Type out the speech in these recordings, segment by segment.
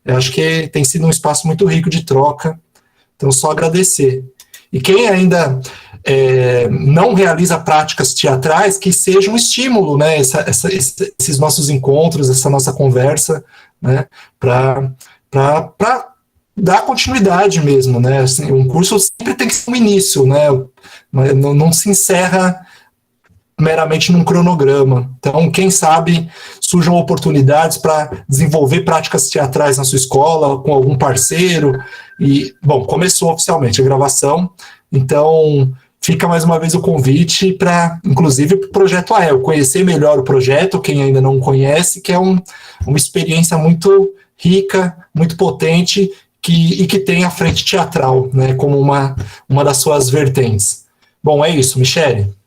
Eu acho que tem sido um espaço muito rico de troca, então só agradecer. E quem ainda não realiza práticas teatrais, que seja um estímulo, né, esses nossos encontros, essa nossa conversa, né, para dar continuidade mesmo, né, assim, um curso sempre tem que ser um início, né, não se encerra meramente num cronograma. Então, quem sabe surjam oportunidades para desenvolver práticas teatrais na sua escola, com algum parceiro. E, bom, começou oficialmente a gravação, então fica mais uma vez o convite para, inclusive, para o Projeto AEL, conhecer melhor o projeto, quem ainda não conhece, que é uma experiência muito rica, muito potente, e que tem a frente teatral, né, como uma das suas vertentes. Bom, é isso, Michele.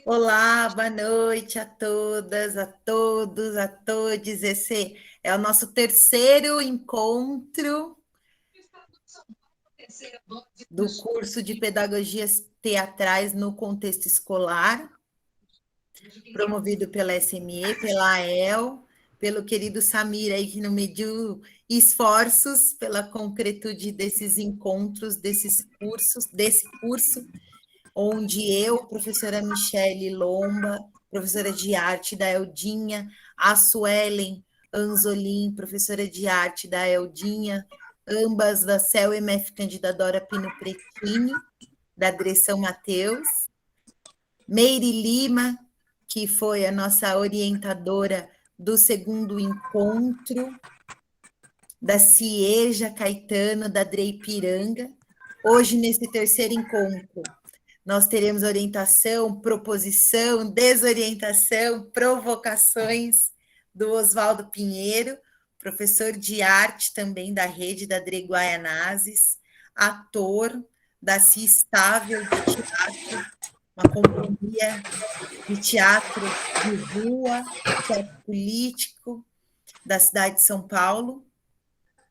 Olá, boa noite a todas, a todos, a todes. Esse é o nosso terceiro encontro do curso de Pedagogias Teatrais no Contexto Escolar, promovido pela SME, pela AEL, pelo querido Samir aí, que não mediu esforços pela concretude desses encontros, desse curso, onde eu, professora Michele Lomba, professora de arte da Eldinha, a Suelen Anzolin, professora de arte da Eldinha, ambas da CEL-MF Candida Dora Pino Pretini, da Adressão Mateus, Meire Lima, que foi a nossa orientadora do segundo encontro, da Cieja Caetano, da Drei Piranga. Hoje, nesse terceiro encontro, nós teremos orientação, proposição, desorientação, provocações do Oswaldo Pinheiro, professor de arte também da rede da Drei Guaianazes, ator da Cia Estável de Teatro, uma companhia de teatro de rua, teatro político da cidade de São Paulo.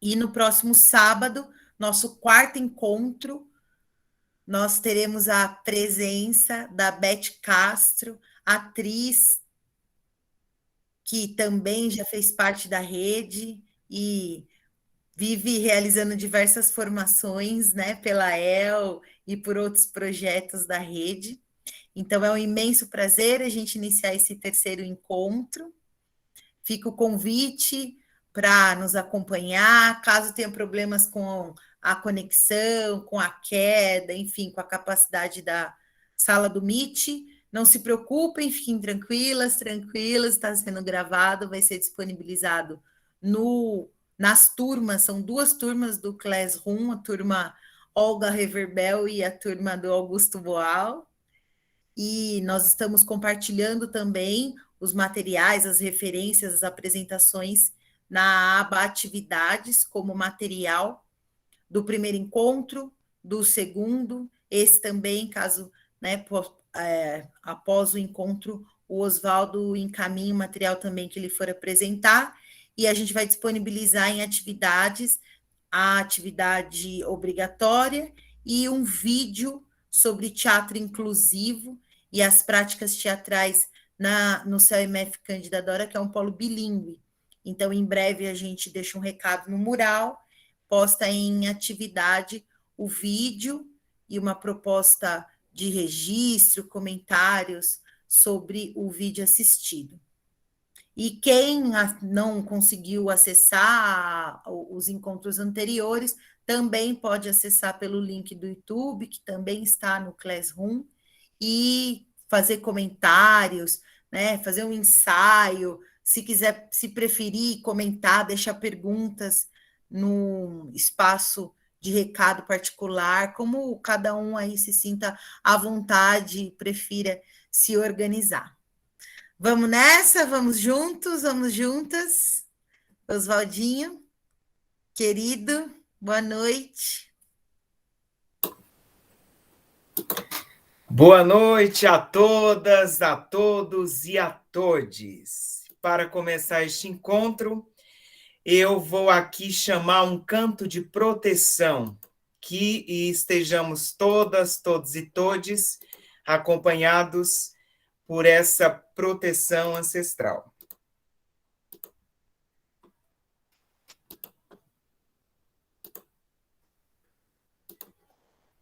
E no próximo sábado, nosso quarto encontro, nós teremos a presença da Beth Castro, atriz que também já fez parte da rede e vive realizando diversas formações, né, pela EL e por outros projetos da rede. Então, é um imenso prazer a gente iniciar esse terceiro encontro. Fica o convite para nos acompanhar, caso tenha problemas com a conexão, com a queda, enfim, com a capacidade da sala do Meet. Não se preocupem, fiquem tranquilas, está sendo gravado, vai ser disponibilizado nas turmas, são duas turmas do Classroom, a turma Olga Reverbel e a turma do Augusto Boal. E nós estamos compartilhando também os materiais, as referências, as apresentações na aba Atividades, como material do primeiro encontro, do segundo, esse também, caso, né, após o encontro, o Oswaldo encaminha o material também que ele for apresentar, e a gente vai disponibilizar em atividades a atividade obrigatória e um vídeo sobre teatro inclusivo e as práticas teatrais no CEL-MF Candida Dora, que é um polo bilíngue. Então, em breve, a gente deixa um recado no mural, posta em atividade o vídeo e uma proposta de registro, comentários sobre o vídeo assistido. E quem não conseguiu acessar os encontros anteriores, também pode acessar pelo link do YouTube, que também está no Classroom, e fazer comentários, né, fazer um ensaio, se quiser, se preferir comentar, deixar perguntas no espaço de recado particular, como cada um aí se sinta à vontade e prefira se organizar. Vamos nessa? Vamos juntos? Vamos juntas? Oswaldinho, querido, boa noite. Boa noite a todas, a todos e a todes. Para começar este encontro, eu vou aqui chamar um canto de proteção, que estejamos todas, todos e todes acompanhados por essa proteção ancestral.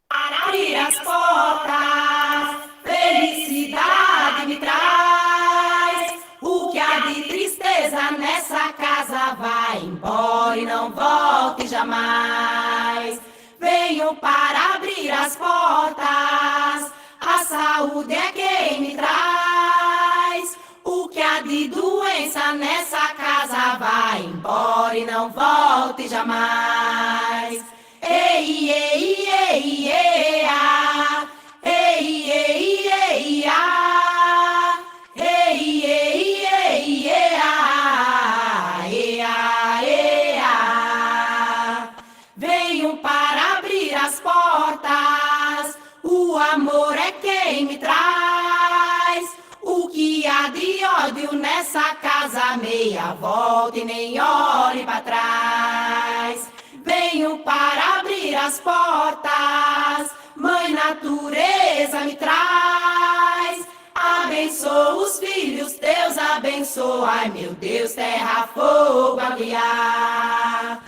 Para abrir as portas, felicidade me traz. O que há de tristeza nessa casa vai embora e não volte jamais. Venho para abrir as portas, a saúde é quem me traz. O que há de doença nessa casa vai embora e não volte jamais. Ei, ei, ei, ei, ah. Ei, ei, ei, ah. Ei, ei, ei, ei, ah. Ei, ah, ei, ah. Venho para abrir as portas, o amor é quem me traz. O que há de ódio nessa casa, meia volta e nem olhe para trás. Venho para abrir as portas, Mãe Natureza me traz. Abençoa os filhos, Deus abençoa. Ai meu Deus, terra, fogo, aguiar.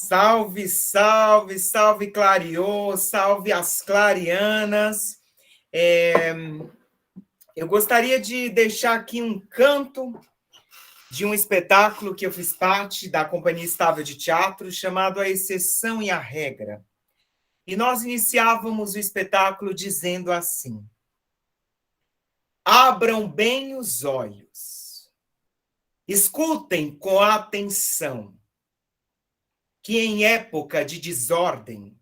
Salve, salve, salve Clariô, salve as clarianas. Eu gostaria de deixar aqui um canto de um espetáculo que eu fiz parte da Companhia Estável de Teatro, chamado A Exceção e a Regra. E nós iniciávamos o espetáculo dizendo assim: abram bem os olhos, escutem com atenção, que em época de desordem,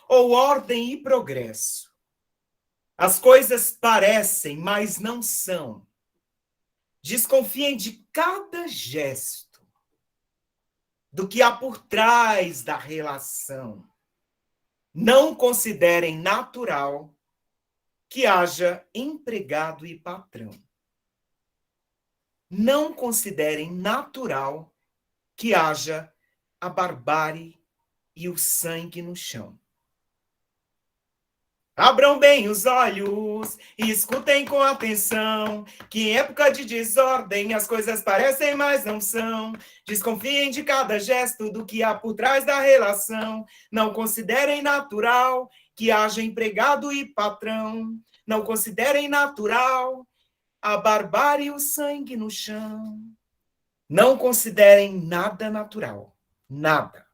ou ordem e progresso, as coisas parecem, mas não são. Desconfiem de cada gesto, do que há por trás da relação. Não considerem natural que haja empregado e patrão. Não considerem natural que haja a barbárie e o sangue no chão. Abram bem os olhos e escutem com atenção, que em época de desordem as coisas parecem, mas não são. Desconfiem de cada gesto, do que há por trás da relação. Não considerem natural que haja empregado e patrão. Não considerem natural a barbárie e o sangue no chão. Não considerem nada natural. Nada.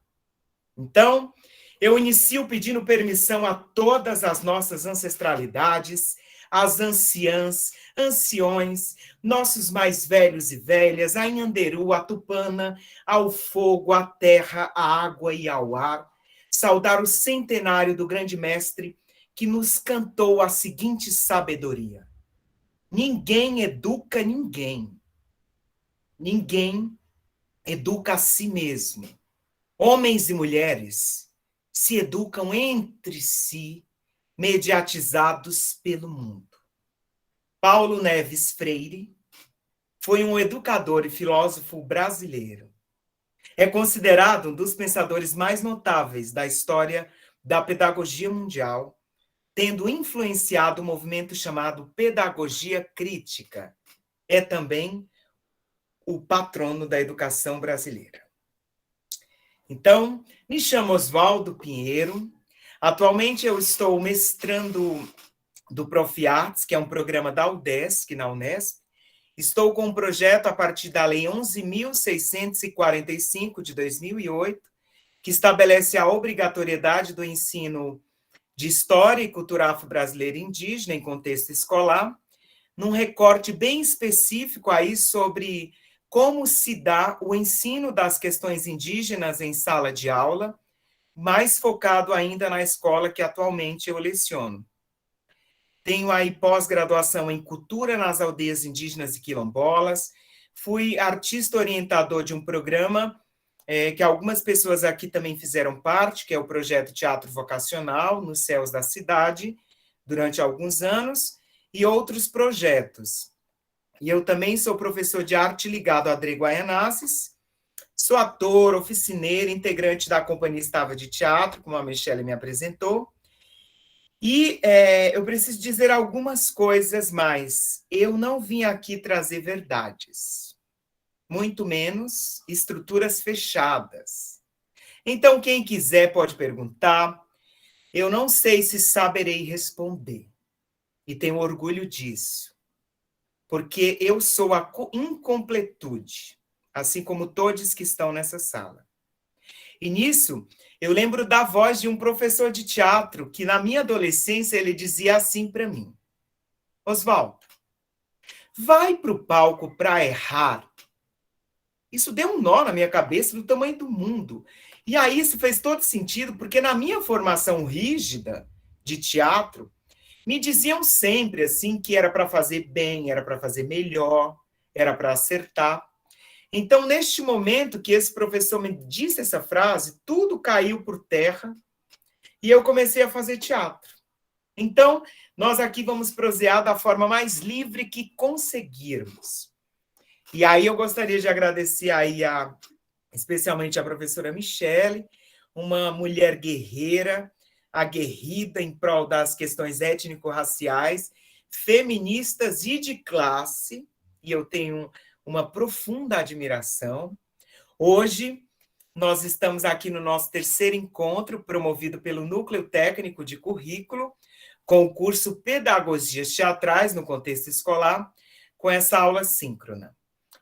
Então, eu inicio pedindo permissão a todas as nossas ancestralidades, as anciãs, anciões, nossos mais velhos e velhas, a Inhanderu, a Tupana, ao fogo, à terra, à água e ao ar, saudar o centenário do grande mestre que nos cantou a seguinte sabedoria: ninguém educa ninguém. Ninguém educa a si mesmo. Homens e mulheres se educam entre si, mediatizados pelo mundo. Paulo Neves Freire foi um educador e filósofo brasileiro. É considerado um dos pensadores mais notáveis da história da pedagogia mundial, tendo influenciado o movimento chamado pedagogia crítica. É também o patrono da educação brasileira. Então, me chamo Oswaldo Pinheiro. Atualmente eu estou mestrando do Profiartes, que é um programa da UDESC, na Unesp. Estou com um projeto a partir da Lei 11.645, de 2008, que estabelece a obrigatoriedade do ensino de História e Cultura Afro-Brasileira e Indígena em contexto escolar, num recorte bem específico aí sobre como se dá o ensino das questões indígenas em sala de aula, mais focado ainda na escola que atualmente eu leciono. Tenho aí pós-graduação em cultura nas aldeias indígenas e quilombolas, fui artista orientador de um programa que algumas pessoas aqui também fizeram parte, que é o projeto Teatro Vocacional, nos céus da cidade, durante alguns anos, e outros projetos. E eu também sou professor de arte ligado à Adre Guaianazes, sou ator, oficineiro, integrante da Companhia Estava de Teatro, como a Michelle me apresentou, e eu preciso dizer algumas coisas mais. Eu não vim aqui trazer verdades, muito menos estruturas fechadas. Então, quem quiser pode perguntar. Eu não sei se saberei responder, e tenho orgulho disso, porque eu sou a incompletude, assim como todos que estão nessa sala. E nisso, eu lembro da voz de um professor de teatro, que na minha adolescência ele dizia assim para mim: Oswaldo, vai para o palco para errar. Isso deu um nó na minha cabeça do tamanho do mundo. E aí isso fez todo sentido, porque na minha formação rígida de teatro, me diziam sempre assim que era para fazer bem, era para fazer melhor, era para acertar. Então, neste momento que esse professor me disse essa frase, tudo caiu por terra e eu comecei a fazer teatro. Então, nós aqui vamos prosear da forma mais livre que conseguirmos. E aí eu gostaria de agradecer aí especialmente a professora Michelle, uma mulher guerreira, aguerrida em prol das questões étnico-raciais, feministas e de classe, e eu tenho uma profunda admiração. Hoje, nós estamos aqui no nosso terceiro encontro, promovido pelo Núcleo Técnico de Currículo, com o curso Pedagogias Teatrais no Contexto Escolar, com essa aula síncrona.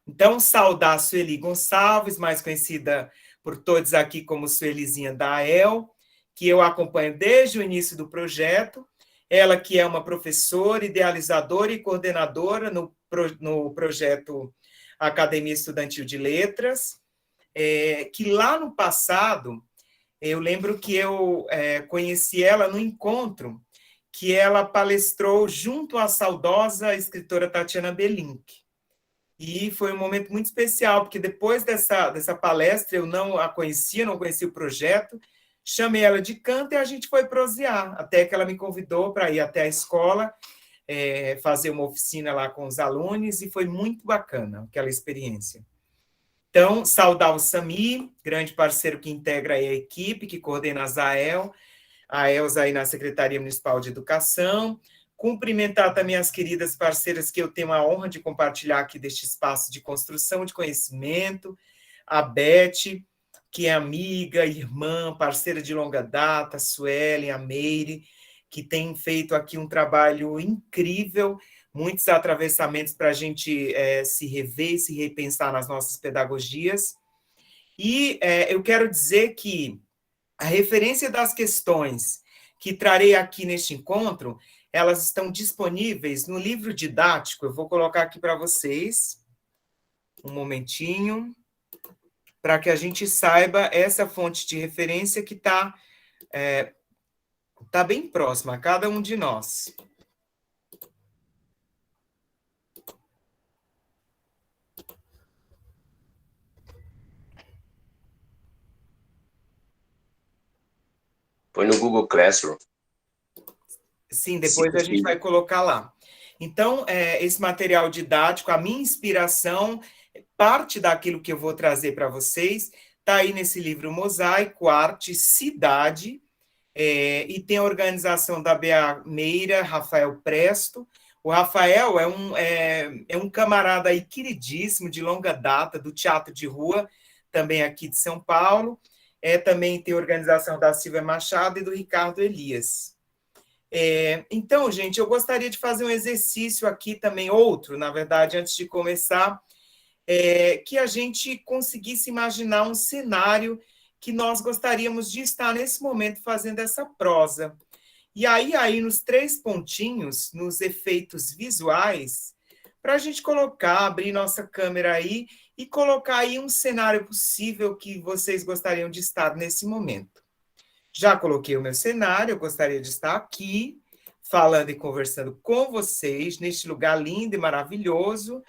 Então, saudar a Sueli Gonçalves, mais conhecida por todos aqui como Suelizinha da AEL, que eu acompanho desde o início do projeto, ela que é uma professora, idealizadora e coordenadora no projeto Academia Estudantil de Letras, que lá no passado, eu lembro que eu conheci ela no encontro que ela palestrou junto à saudosa escritora Tatiana Belink. E foi um momento muito especial, porque depois dessa palestra, eu não a conhecia, não conhecia o projeto, chamei ela de canto e a gente foi prosear, até que ela me convidou para ir até a escola, fazer uma oficina lá com os alunos, e foi muito bacana aquela experiência. Então, saudar o Samir, grande parceiro que integra aí a equipe, que coordena a Elza aí na Secretaria Municipal de Educação, cumprimentar também as queridas parceiras que eu tenho a honra de compartilhar aqui deste espaço de construção de conhecimento, a Beth, que é amiga, irmã, parceira de longa data, a Suelen, a Meire, que tem feito aqui um trabalho incrível, muitos atravessamentos para a gente se rever e se repensar nas nossas pedagogias. E eu quero dizer que a referência das questões que trarei aqui neste encontro, elas estão disponíveis no livro didático. Eu vou colocar aqui para vocês, um momentinho, para que a gente saiba essa fonte de referência que está bem próxima a cada um de nós. Põe no Google Classroom. Sim, depois a gente vai colocar lá. Então, esse material didático, a minha inspiração, parte daquilo que eu vou trazer para vocês, está aí nesse livro Mosaico, Arte, Cidade, e tem a organização da Bea Meira, Rafael Presto. O Rafael é um camarada aí queridíssimo, de longa data, do Teatro de Rua, também aqui de São Paulo. Também tem a organização da Silvia Machado e do Ricardo Elias. Então, gente, eu gostaria de fazer um exercício aqui também, outro, na verdade, antes de começar, que a gente conseguisse imaginar um cenário que nós gostaríamos de estar nesse momento fazendo essa prosa. E aí nos 3 pontinhos, nos efeitos visuais, para a gente colocar, abrir nossa câmera aí e colocar aí um cenário possível que vocês gostariam de estar nesse momento. Já coloquei o meu cenário, eu gostaria de estar aqui, falando e conversando com vocês, neste lugar lindo e maravilhoso.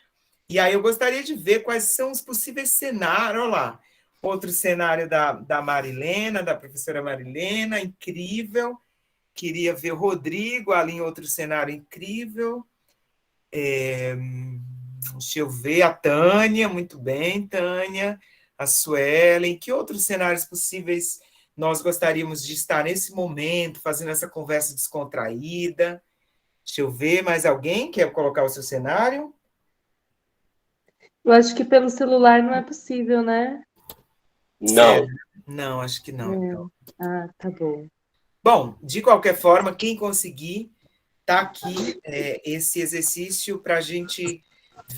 E aí eu gostaria de ver quais são os possíveis cenários. Olha lá, outro cenário da Marilena, da professora Marilena, incrível. Queria ver o Rodrigo ali em outro cenário incrível. Deixa eu ver, a Tânia, muito bem, Tânia, a Suelen. Que outros cenários possíveis nós gostaríamos de estar nesse momento, fazendo essa conversa descontraída? Deixa eu ver, mais alguém quer colocar o seu cenário? Eu acho que pelo celular não é possível, né? Não. Não, acho que não. Ah, tá bom. Bom, de qualquer forma, quem conseguir, tá aqui esse exercício para a gente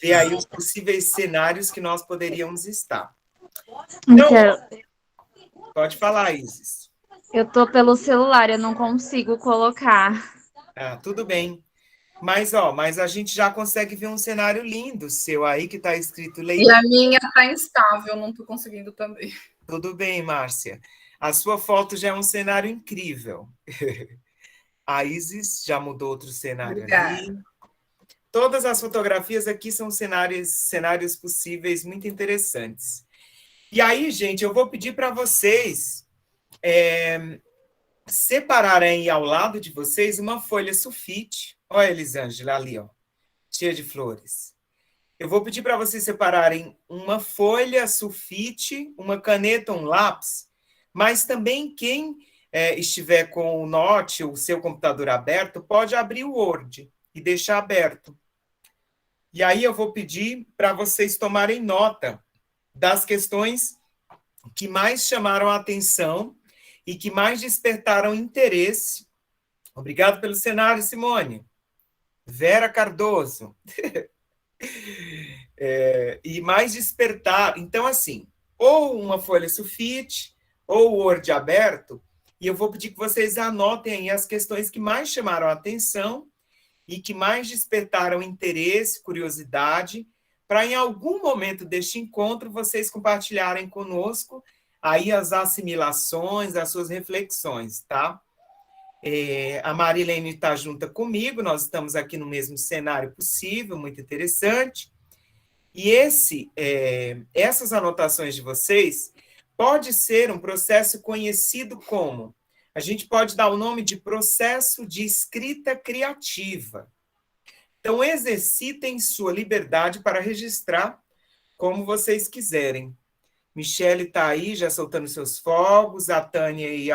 ver aí os possíveis cenários que nós poderíamos estar. Então, pode falar, Isis. Eu tô pelo celular, eu não consigo colocar. Ah, tudo bem. Mas a gente já consegue ver um cenário lindo seu aí que está escrito E leitura. a minha está instável, não estou conseguindo também. Tudo bem, Márcia. A sua foto já é um cenário incrível. A Isis já mudou outro cenário ali. Todas as fotografias aqui são cenários possíveis muito interessantes. E aí, gente, eu vou pedir para vocês separarem aí ao lado de vocês uma folha sulfite. Olha, Elisângela, ali, ó, cheia de flores. Eu vou pedir para vocês separarem uma folha sulfite, uma caneta, um lápis, mas também quem estiver com o Note, o seu computador aberto, pode abrir o Word e deixar aberto. E aí eu vou pedir para vocês tomarem nota das questões que mais chamaram a atenção e que mais despertaram interesse. Obrigado pelo cenário, Simone. Vera Cardoso. E mais despertar. Então, assim, ou uma folha sulfite, ou o Word aberto, e eu vou pedir que vocês anotem aí as questões que mais chamaram a atenção e que mais despertaram interesse, curiosidade, para em algum momento deste encontro vocês compartilharem conosco aí as assimilações, as suas reflexões, tá? A Marilene está junto comigo, nós estamos aqui no mesmo cenário possível, muito interessante. E essas anotações de vocês pode ser um processo conhecido como, a gente pode dar o nome de processo de escrita criativa. Então, exercitem sua liberdade para registrar como vocês quiserem. Michele está aí, já soltando seus fogos, a Tânia e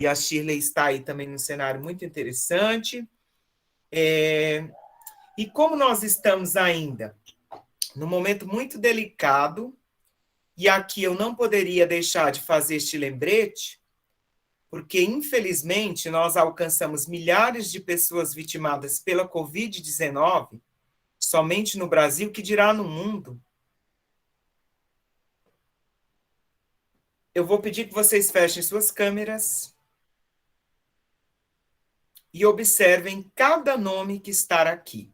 a Shirley está aí também num cenário muito interessante. E como nós estamos ainda num momento muito delicado, e aqui eu não poderia deixar de fazer este lembrete, porque, infelizmente, nós alcançamos milhares de pessoas vitimadas pela Covid-19, somente no Brasil, que dirá no mundo. Eu vou pedir que vocês fechem suas câmeras e observem cada nome que está aqui.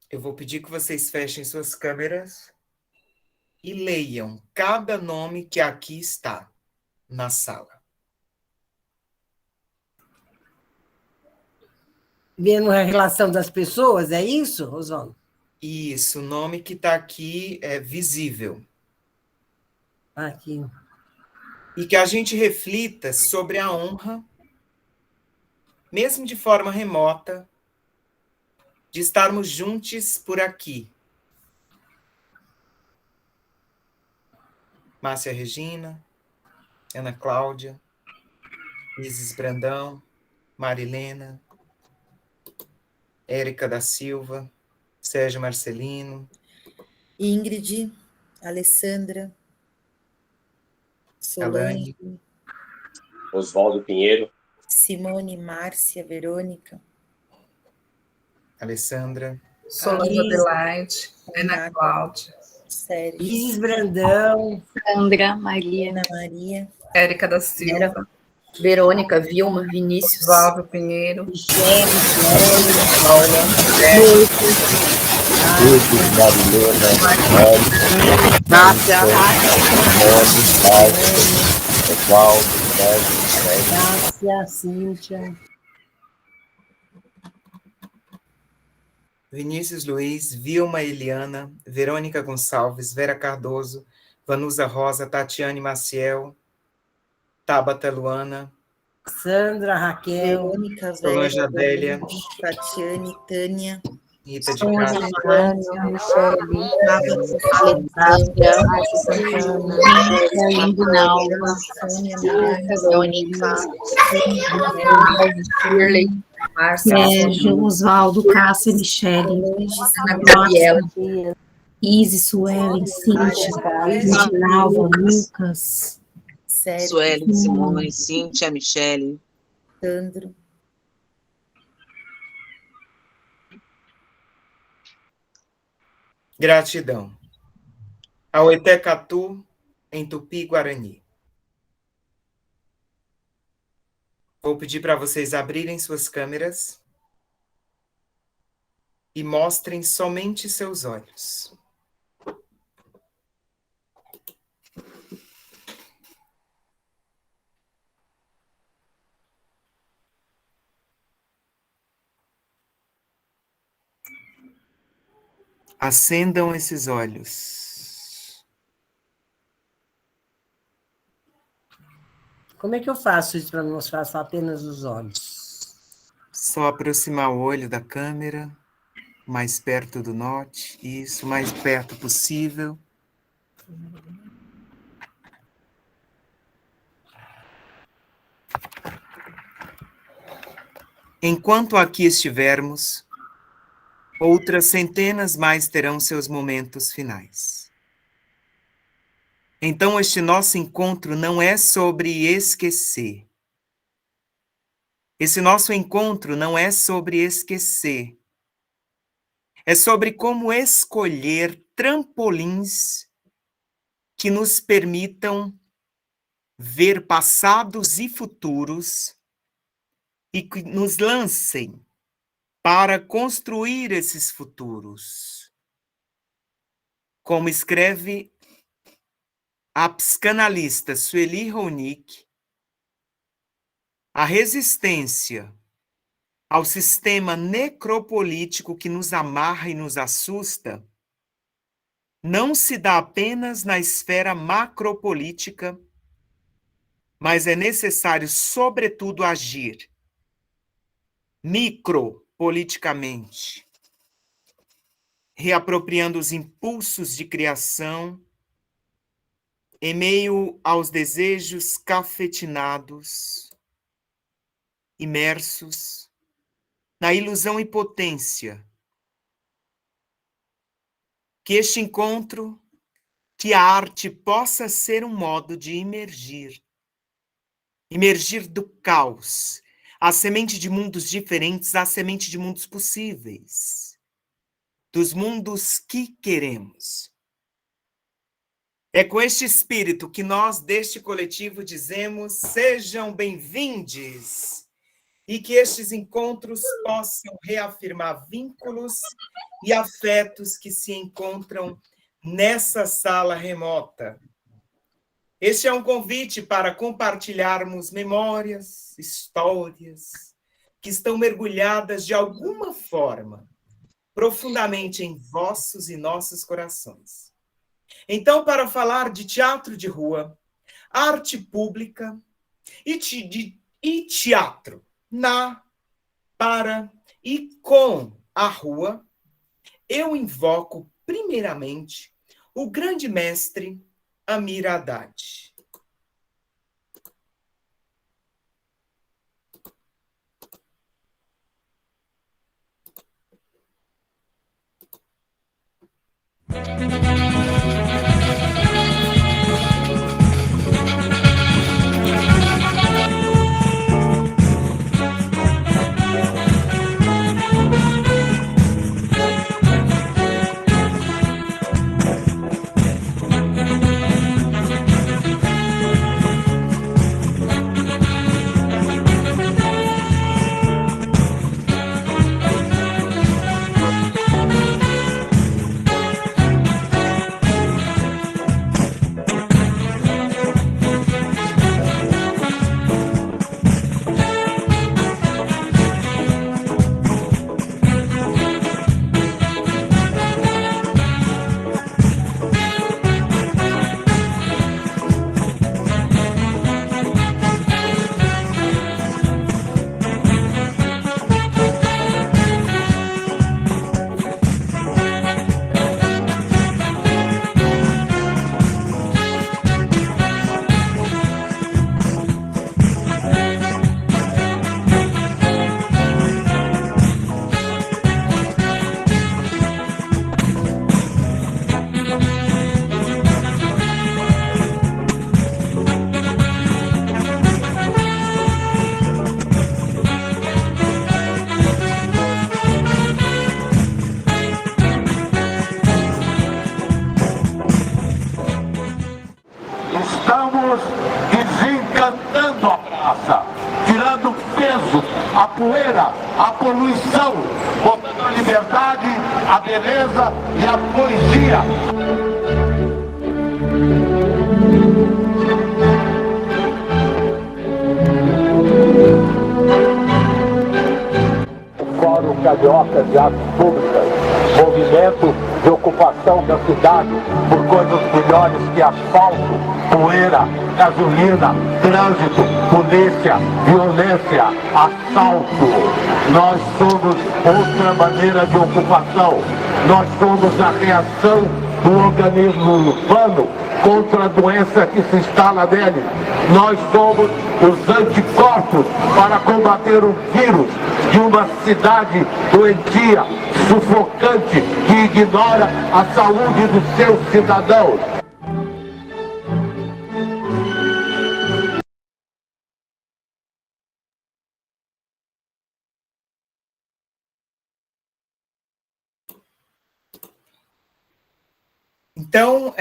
Eu vou pedir que vocês fechem suas câmeras e leiam cada nome que aqui está na sala. Vendo a relação das pessoas, é isso, Rosana? Isso, o nome que está aqui é visível. Aqui. E que a gente reflita sobre a honra, mesmo de forma remota, de estarmos juntos por aqui. Márcia Regina, Ana Cláudia, Isis Brandão, Marilena, Érica da Silva, Sérgio Marcelino, Ingrid, Alessandra, Solange, Oswaldo Pinheiro, Simone, Márcia, Verônica, Alessandra, Solange Adelaide, Ana Cláudia, Sérgio, Isis Brandão, Sandra, Maria, Ana Maria, Érica da Silva, Verônica, Vilma, Vinícius, Oswaldo Pinheiro, Márcia, Cássia, Cíntia. Vinícius Luiz, Vilma Eliana, Verônica Gonçalves, Vera Cardoso, Vanusa Rosa, Tatiane Maciel, Tabata Luana, Sandra, Raquel, Verônica, Solange Vera, Adélia, Tatiane, Tânia, Rita de Sônia, Castro, Márcia, Michele, Cássia, Aguinaldo, Verônica, Shirley, Márcia, Sérgio, Oswaldo, Cássia, Michele, Ana Gabriela, Isis, Suelen, Cíntia, Reginalva, Lucas, Sérgio, Suelen, Simone, Cíntia, Michele. Sandro, gratidão. Ao Etecatu, em Tupi-Guarani. Vou pedir para vocês abrirem suas câmeras e mostrem somente seus olhos. Acendam esses olhos. Como é que eu faço isso para mostrar só apenas os olhos? Só aproximar o olho da câmera, mais perto do norte, isso, mais perto possível. Enquanto aqui estivermos, outras centenas mais terão seus momentos finais. Então, este nosso encontro não é sobre esquecer. Esse nosso encontro não é sobre esquecer. É sobre como escolher trampolins que nos permitam ver passados e futuros e que nos lancem para construir esses futuros. Como escreve a psicanalista Sueli Ronick, a resistência ao sistema necropolítico que nos amarra e nos assusta não se dá apenas na esfera macropolítica, mas é necessário, sobretudo, agir micropoliticamente, reapropriando os impulsos de criação em meio aos desejos cafetinados, imersos na ilusão e potência. Que este encontro, que a arte possa ser um modo de emergir do caos, a semente de mundos diferentes, a semente de mundos possíveis, dos mundos que queremos. É com este espírito que nós, deste coletivo, dizemos: sejam bem-vindos, e que estes encontros possam reafirmar vínculos e afetos que se encontram nessa sala remota. Este é um convite para compartilharmos memórias, histórias, que estão mergulhadas de alguma forma, profundamente em vossos e nossos corações. Então, para falar de teatro de rua, arte pública e teatro na, para e com a rua, eu invoco primeiramente o grande mestre Amir Haddad. Estamos desencantando a praça, tirando o peso, a poeira, a poluição, botando a liberdade, a beleza e a poesia. Fórum Carioca de Artes Públicas, movimento de ocupação da cidade por coisas melhores que asfalto, poeira, gasolina, trânsito, polícia, violência, assalto. Nós somos outra maneira de ocupação. Nós somos a reação do organismo humano contra a doença que se instala nele. Nós somos os anticorpos para combater o vírus de uma cidade doentia, sufocante, que ignora a saúde dos seus cidadãos. Então,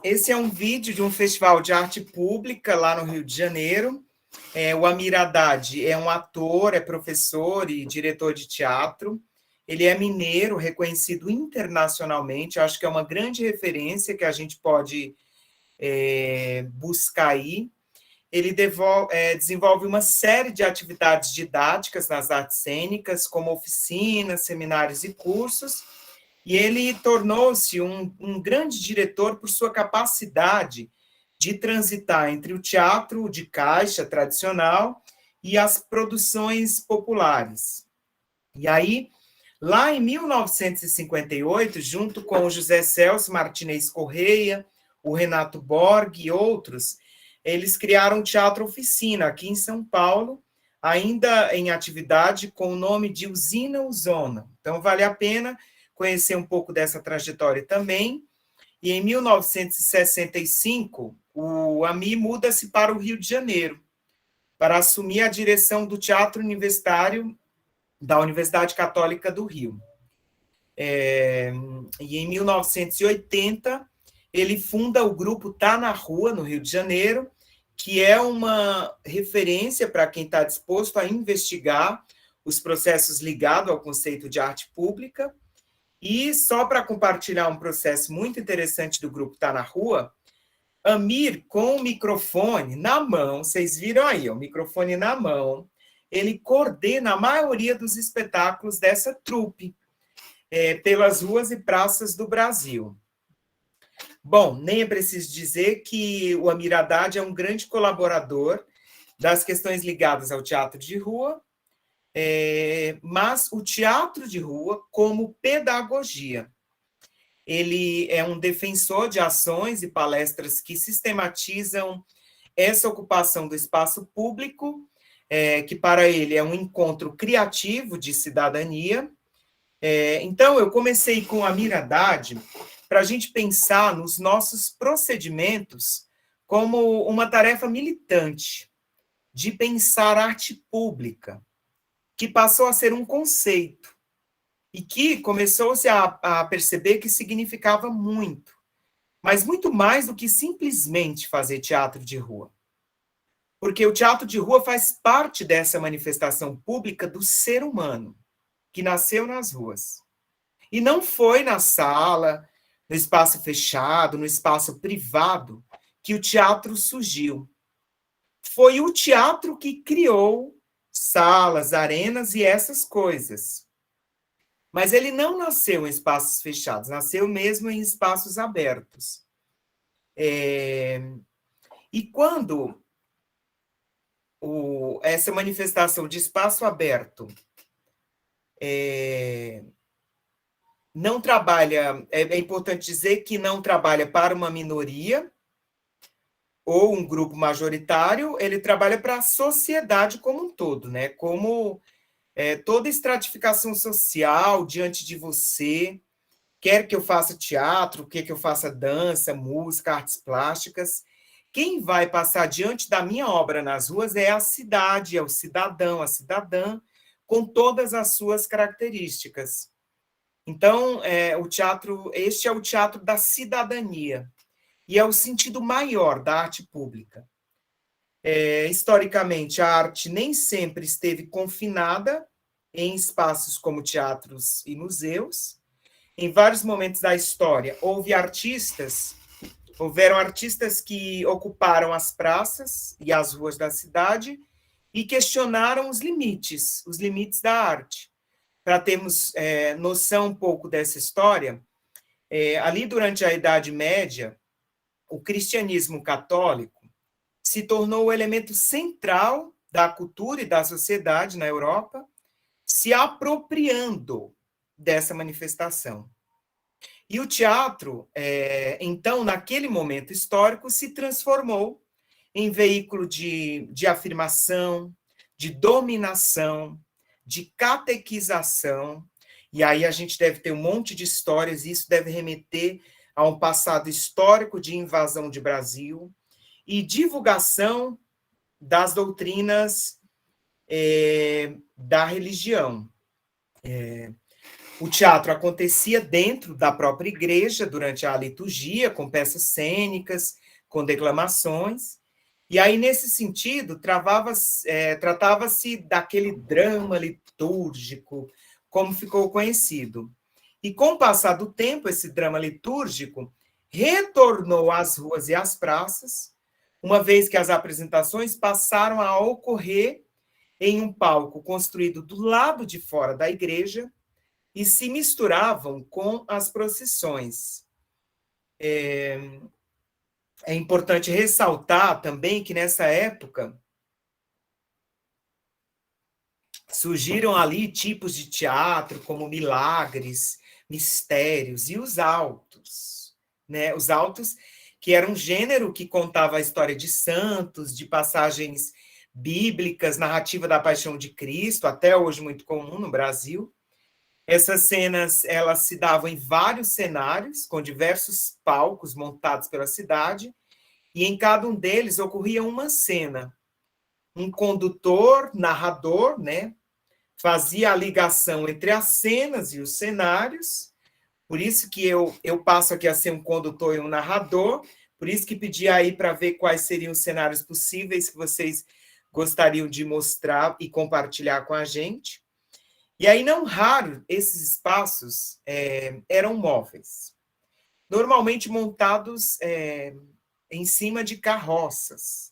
esse é um vídeo de um festival de arte pública lá no Rio de Janeiro. O Amir Haddad é um ator, é professor e diretor de teatro. Ele é mineiro, reconhecido internacionalmente. Acho que é uma grande referência que a gente pode buscar aí. Ele desenvolve uma série de atividades didáticas nas artes cênicas, como oficinas, seminários e cursos. E ele tornou-se um grande diretor por sua capacidade de transitar entre o teatro de caixa tradicional e as produções populares. E aí, lá em 1958, junto com o José Celso Martinez Correia, o Renato Borg e outros, eles criaram o Teatro Oficina, aqui em São Paulo, ainda em atividade com o nome de Usina Uzona. Então, vale a pena conhecer um pouco dessa trajetória também. E em 1965, o Amir muda-se para o Rio de Janeiro, para assumir a direção do Teatro Universitário da Universidade Católica do Rio. E em 1980, ele funda o grupo Tá na Rua, no Rio de Janeiro, que é uma referência para quem está disposto a investigar os processos ligados ao conceito de arte pública. E só para compartilhar um processo muito interessante do grupo Tá na Rua, Amir, com o microfone na mão, vocês viram aí, o microfone na mão, ele coordena a maioria dos espetáculos dessa trupe, pelas ruas e praças do Brasil. Bom, nem é preciso dizer que o Amir Haddad é um grande colaborador das questões ligadas ao teatro de rua, mas o teatro de rua como pedagogia. Ele é um defensor de ações e palestras que sistematizam essa ocupação do espaço público, que para ele é um encontro criativo de cidadania. Então, eu comecei com a Amir Haddad para a gente pensar nos nossos procedimentos como uma tarefa militante de pensar arte pública, que passou a ser um conceito e que começou-se a perceber que significava muito, mas muito mais do que simplesmente fazer teatro de rua. Porque o teatro de rua faz parte dessa manifestação pública do ser humano, que nasceu nas ruas. E não foi na sala, no espaço fechado, no espaço privado, que o teatro surgiu. Foi o teatro que criou salas, arenas e essas coisas. Mas ele não nasceu em espaços fechados, nasceu mesmo em espaços abertos. E quando essa manifestação de espaço aberto não trabalha, é importante dizer que não trabalha para uma minoria ou um grupo majoritário, ele trabalha para a sociedade como um todo, né? Como toda estratificação social diante de você, quer que eu faça teatro, quer que eu faça dança, música, artes plásticas, quem vai passar diante da minha obra nas ruas é a cidade, é o cidadão, a cidadã, com todas as suas características. Então, este é o teatro da cidadania. e é o sentido maior da arte pública. Historicamente, a arte nem sempre esteve confinada em espaços como teatros e museus. Em vários momentos da história, houveram artistas que ocuparam as praças e as ruas da cidade e questionaram os limites da arte. Para termos noção um pouco dessa história, ali durante a Idade Média, o cristianismo católico se tornou o elemento central da cultura e da sociedade na Europa, se apropriando dessa manifestação. E o teatro, então, naquele momento histórico, se transformou em veículo de afirmação, de dominação, de catequização, e aí a gente deve ter um monte de histórias, e isso deve remeter a um passado histórico de invasão de Brasil e divulgação das doutrinas da religião. O teatro acontecia dentro da própria igreja, durante a liturgia, com peças cênicas, com declamações, e aí, nesse sentido, tratava-se daquele drama litúrgico, como ficou conhecido. E, com o passar do tempo, esse drama litúrgico retornou às ruas e às praças, uma vez que as apresentações passaram a ocorrer em um palco construído do lado de fora da igreja e se misturavam com as procissões. É importante ressaltar também que, nessa época, surgiram ali tipos de teatro, como milagres, mistérios, e os autos, né? Os autos, que era um gênero que contava a história de santos, de passagens bíblicas, narrativa da paixão de Cristo, até hoje muito comum no Brasil. Essas cenas, elas se davam em vários cenários, com diversos palcos montados pela cidade, e em cada um deles ocorria uma cena. Um condutor, narrador, né, fazia a ligação entre as cenas e os cenários, por isso que eu passo aqui a ser um condutor e um narrador, por isso que pedi aí para ver quais seriam os cenários possíveis que vocês gostariam de mostrar e compartilhar com a gente. E aí, não raro, esses espaços eram móveis, normalmente montados em cima de carroças.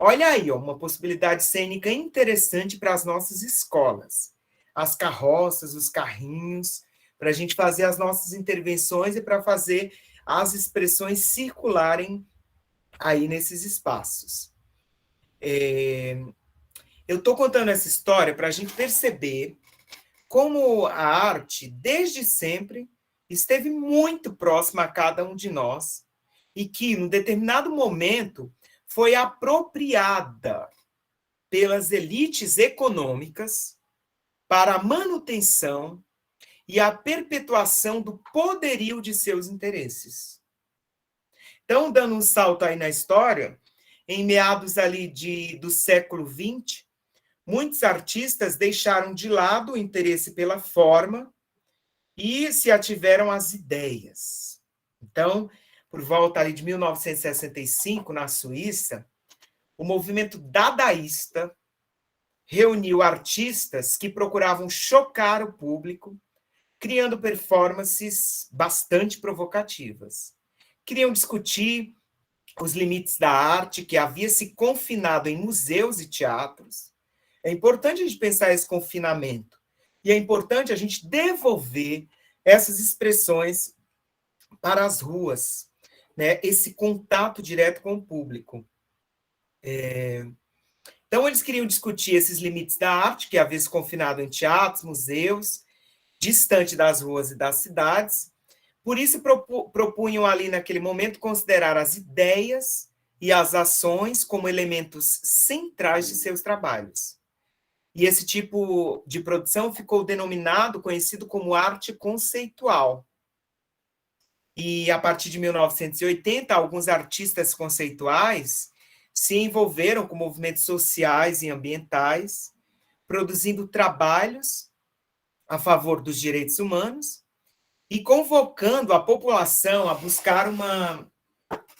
Olha aí, ó, uma possibilidade cênica interessante para as nossas escolas. As carroças, os carrinhos, para a gente fazer as nossas intervenções e para fazer as expressões circularem aí nesses espaços. Eu estou contando essa história para a gente perceber como a arte, desde sempre, esteve muito próxima a cada um de nós e que, num determinado momento, foi apropriada pelas elites econômicas para a manutenção e a perpetuação do poderio de seus interesses. Então, dando um salto aí na história, em meados ali do século XX, muitos artistas deixaram de lado o interesse pela forma e se ativeram às ideias. Então, por volta ali de 1965, na Suíça, o movimento dadaísta reuniu artistas que procuravam chocar o público, criando performances bastante provocativas. Queriam discutir os limites da arte que havia se confinado em museus e teatros. É importante a gente pensar esse confinamento. E é importante a gente devolver essas expressões para as ruas, né? Esse contato direto com o público. Então, eles queriam discutir esses limites da arte, que havia se confinado em teatros, museus, distante das ruas e das cidades. Por isso, propunham ali, naquele momento, considerar as ideias e as ações como elementos centrais de seus trabalhos. E esse tipo de produção ficou conhecido como arte conceitual. E, a partir de 1980, alguns artistas conceituais se envolveram com movimentos sociais e ambientais, produzindo trabalhos a favor dos direitos humanos e convocando a população a buscar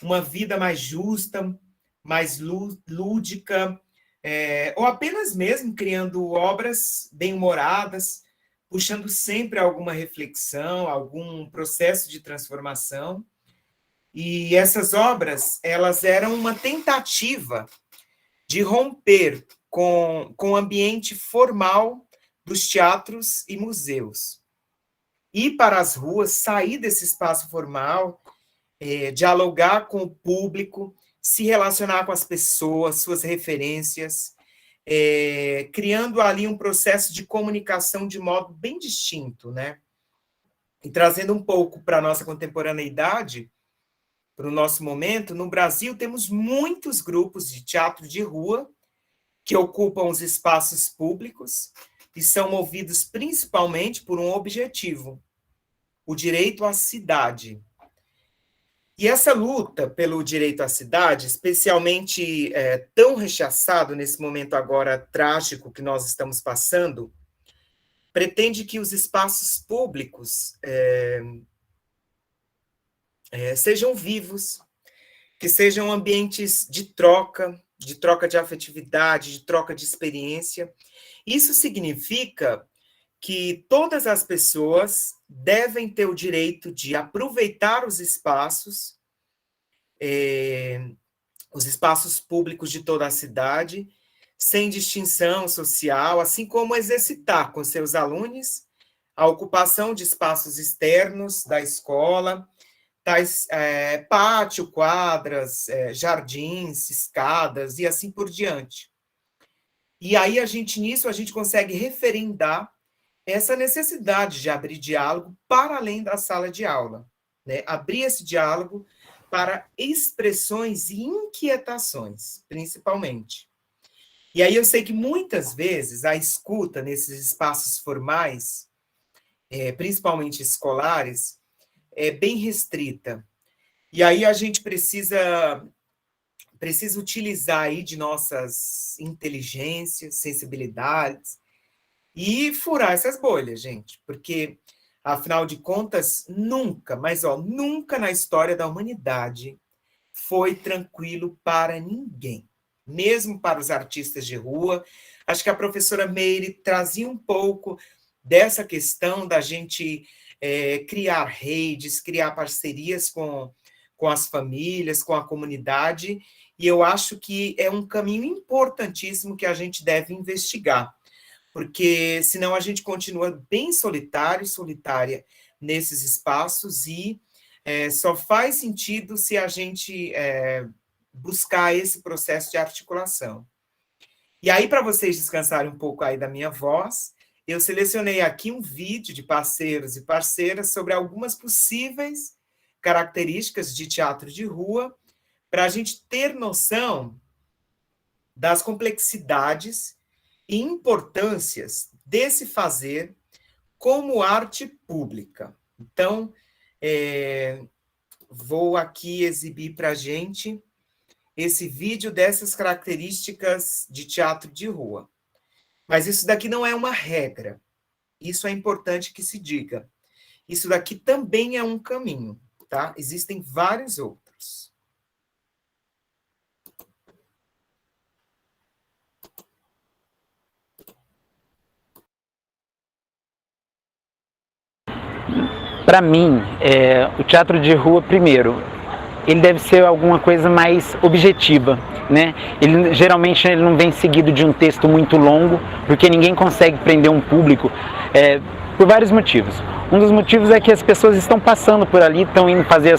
uma vida mais justa, mais lúdica, ou apenas mesmo criando obras bem-humoradas, puxando sempre alguma reflexão, algum processo de transformação. E essas obras, elas eram uma tentativa de romper com o ambiente formal dos teatros e museus. Ir para as ruas, sair desse espaço formal, dialogar com o público, se relacionar com as pessoas, suas referências, criando ali um processo de comunicação de modo bem distinto, né? E trazendo um pouco para a nossa contemporaneidade, para o nosso momento, no Brasil temos muitos grupos de teatro de rua que ocupam os espaços públicos e são movidos principalmente por um objetivo, o direito à cidade. E essa luta pelo direito à cidade, especialmente tão rechaçado nesse momento agora trágico que nós estamos passando, pretende que os espaços públicos sejam vivos, que sejam ambientes de troca de afetividade, de troca de experiência. Isso significa que todas as pessoas devem ter o direito de aproveitar os espaços públicos de toda a cidade, sem distinção social, assim como exercitar com seus alunos a ocupação de espaços externos da escola, tais pátio, quadras, jardins, escadas e assim por diante. E aí, nisso, a gente consegue referendar essa necessidade de abrir diálogo para além da sala de aula, né? Abrir esse diálogo para expressões e inquietações, principalmente. E aí eu sei que muitas vezes a escuta nesses espaços formais, principalmente escolares, é bem restrita. E aí a gente precisa utilizar aí de nossas inteligências, sensibilidades, e furar essas bolhas, gente, porque, afinal de contas, nunca, mas nunca na história da humanidade foi tranquilo para ninguém, mesmo para os artistas de rua. Acho que a professora Meire trazia um pouco dessa questão da gente criar redes, criar parcerias com as famílias, com a comunidade, e eu acho que é um caminho importantíssimo que a gente deve investigar, porque senão a gente continua bem solitária nesses espaços e só faz sentido se a gente buscar esse processo de articulação. E aí, para vocês descansarem um pouco aí da minha voz, eu selecionei aqui um vídeo de parceiros e parceiras sobre algumas possíveis características de teatro de rua, para a gente ter noção das complexidades e importâncias desse fazer como arte pública. Então, vou aqui exibir para a gente esse vídeo dessas características de teatro de rua. Mas isso daqui não é uma regra. Isso é importante que se diga. Isso daqui também é um caminho, tá? Existem vários outros. Para mim, o teatro de rua, primeiro, ele deve ser alguma coisa mais objetiva, né? Geralmente ele não vem seguido de um texto muito longo, porque ninguém consegue prender um público por vários motivos. Um dos motivos é que as pessoas estão passando por ali, estão indo fazer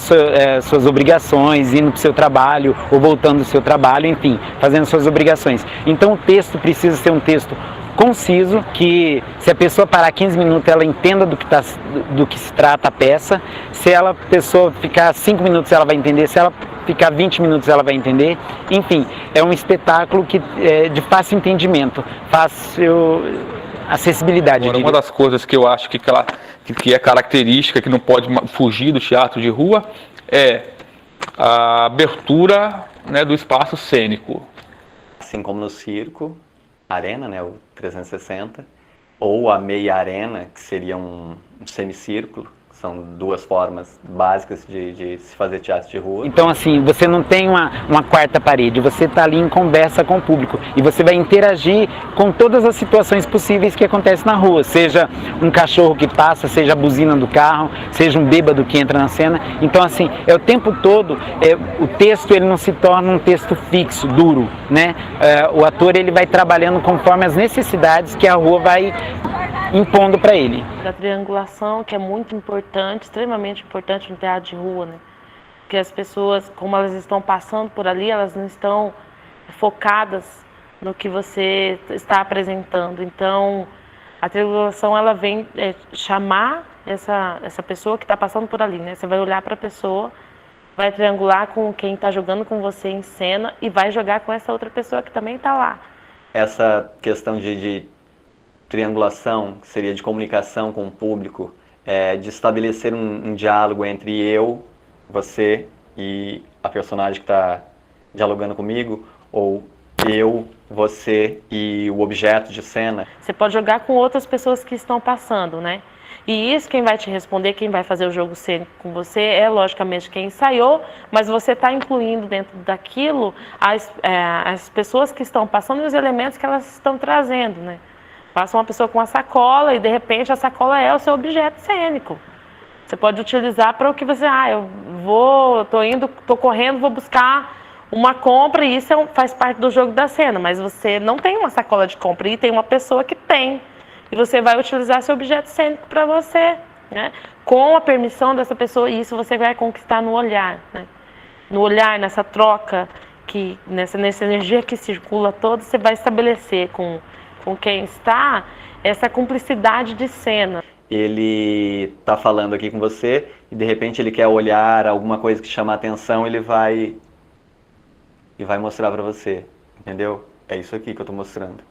suas obrigações, indo para o seu trabalho, ou voltando do seu trabalho, enfim, fazendo suas obrigações. Então o texto precisa ser um texto conciso, que se a pessoa parar 15 minutos, ela entenda do que se trata a peça. Se a pessoa ficar 5 minutos, ela vai entender. Se ela ficar 20 minutos, ela vai entender. Enfim, é um espetáculo que é de fácil entendimento, fácil acessibilidade. Agora, uma das coisas que eu acho que é característica, que não pode fugir do teatro de rua, é a abertura, né, do espaço cênico. Assim como no circo, arena, né, o 360, ou a meia arena, que seria um semicírculo, São duas formas básicas de se fazer teatro de rua. Então, assim, você não tem uma quarta parede, você está ali em conversa com o público e você vai interagir com todas as situações possíveis que acontecem na rua, seja um cachorro que passa, seja a buzina do carro, seja um bêbado que entra na cena. Então, assim, o tempo todo, o texto ele não se torna um texto fixo, duro, né? O ator ele vai trabalhando conforme as necessidades que a rua vai impondo para ele. Da triangulação, que é muito importante, extremamente importante no teatro de rua, né? Porque as pessoas, como elas estão passando por ali, elas não estão focadas no que você está apresentando. Então, a triangulação, ela vem chamar essa pessoa que está passando por ali, né? Você vai olhar para a pessoa, vai triangular com quem está jogando com você em cena e vai jogar com essa outra pessoa que também está lá. Essa questão de triangulação, que seria de comunicação com o público, de estabelecer um diálogo entre eu, você e a personagem que está dialogando comigo, ou eu, você e o objeto de cena. Você pode jogar com outras pessoas que estão passando, né? E isso quem vai te responder, quem vai fazer o jogo cênico com você é logicamente quem ensaiou, mas você está incluindo dentro daquilo as pessoas que estão passando e os elementos que elas estão trazendo, né? Passa uma pessoa com uma sacola e de repente a sacola é o seu objeto cênico. Você pode utilizar para o que você, tô correndo, vou buscar uma compra e isso faz parte do jogo da cena, mas você não tem uma sacola de compra e tem uma pessoa que tem. E você vai utilizar seu objeto cênico para você, né? Com a permissão dessa pessoa, e isso você vai conquistar no olhar, né? No olhar, nessa troca, nessa energia que circula toda, você vai estabelecer com quem está essa cumplicidade de cena. Ele está falando aqui com você e de repente ele quer olhar alguma coisa que chama a atenção, ele vai mostrar para você, entendeu? É isso aqui que eu estou mostrando.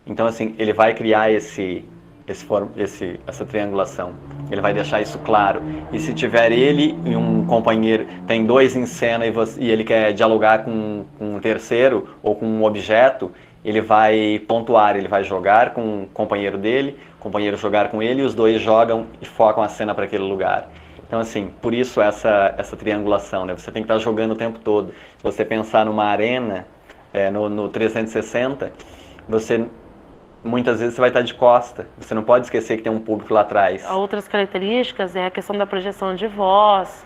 Então, assim, ele vai criar essa triangulação. Ele vai deixar isso claro. E se tiver ele e um companheiro, tem dois em cena e ele quer dialogar com um terceiro ou com um objeto, ele vai pontuar, ele vai jogar com o companheiro dele, o companheiro jogar com ele, e os dois jogam e focam a cena para aquele lugar. Então, assim, por isso essa triangulação, né? Você tem que estar jogando o tempo todo. Se você pensar numa arena, no 360, muitas vezes você vai estar de costa. Você não pode esquecer que tem um público lá atrás. Outras características é a questão da projeção de voz,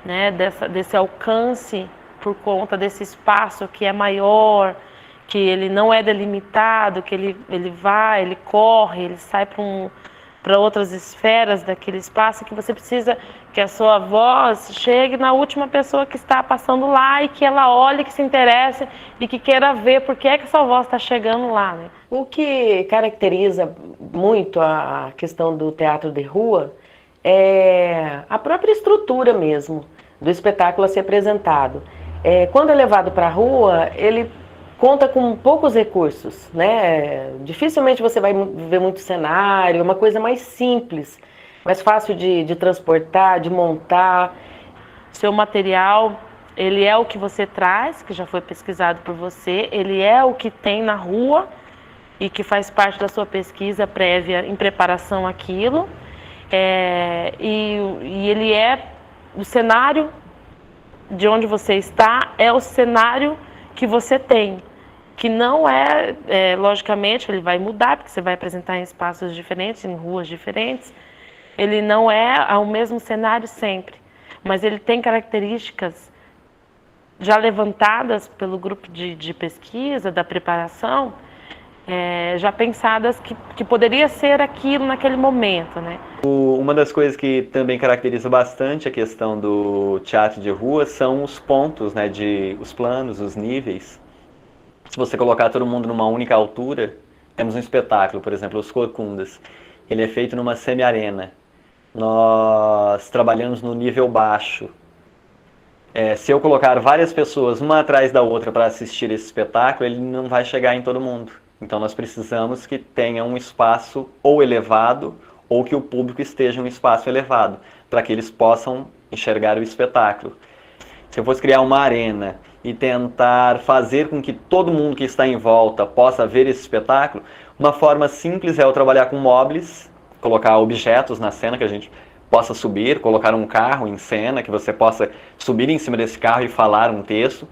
né? Desse alcance por conta desse espaço que é maior, que ele não é delimitado, que ele corre, ele sai para outras esferas daquele espaço, que você precisa que a sua voz chegue na última pessoa que está passando lá e que ela olhe, que se interesse e que queira ver por que é que a sua voz está chegando lá, né? O que caracteriza muito a questão do teatro de rua é a própria estrutura mesmo do espetáculo a ser apresentado. Quando é levado para a rua, ele conta com poucos recursos, né? Dificilmente você vai ver muito cenário, é uma coisa mais simples, mais fácil de transportar, de montar. Seu material, ele é o que você traz, que já foi pesquisado por você, ele é o que tem na rua e que faz parte da sua pesquisa prévia em preparação àquilo. E ele é o cenário de onde você está, é o cenário que você tem, que não logicamente, ele vai mudar, porque você vai apresentar em espaços diferentes, em ruas diferentes, ele não é o mesmo cenário sempre, mas ele tem características já levantadas pelo grupo de pesquisa, da preparação, já pensadas que poderia ser aquilo naquele momento, né? Uma das coisas que também caracteriza bastante a questão do teatro de rua são os pontos, né, os planos, os níveis. Se você colocar todo mundo numa única altura, temos um espetáculo, por exemplo, Os Corcundas. Ele é feito numa semi-arena. Nós trabalhamos no nível baixo. Se eu colocar várias pessoas uma atrás da outra para assistir esse espetáculo, ele não vai chegar em todo mundo. Então nós precisamos que tenha um espaço ou elevado, ou que o público esteja em um espaço elevado, para que eles possam enxergar o espetáculo. Se eu fosse criar uma arena e tentar fazer com que todo mundo que está em volta possa ver esse espetáculo, uma forma simples é eu trabalhar com móveis, colocar objetos na cena, que a gente possa subir, colocar um carro em cena, que você possa subir em cima desse carro e falar um texto.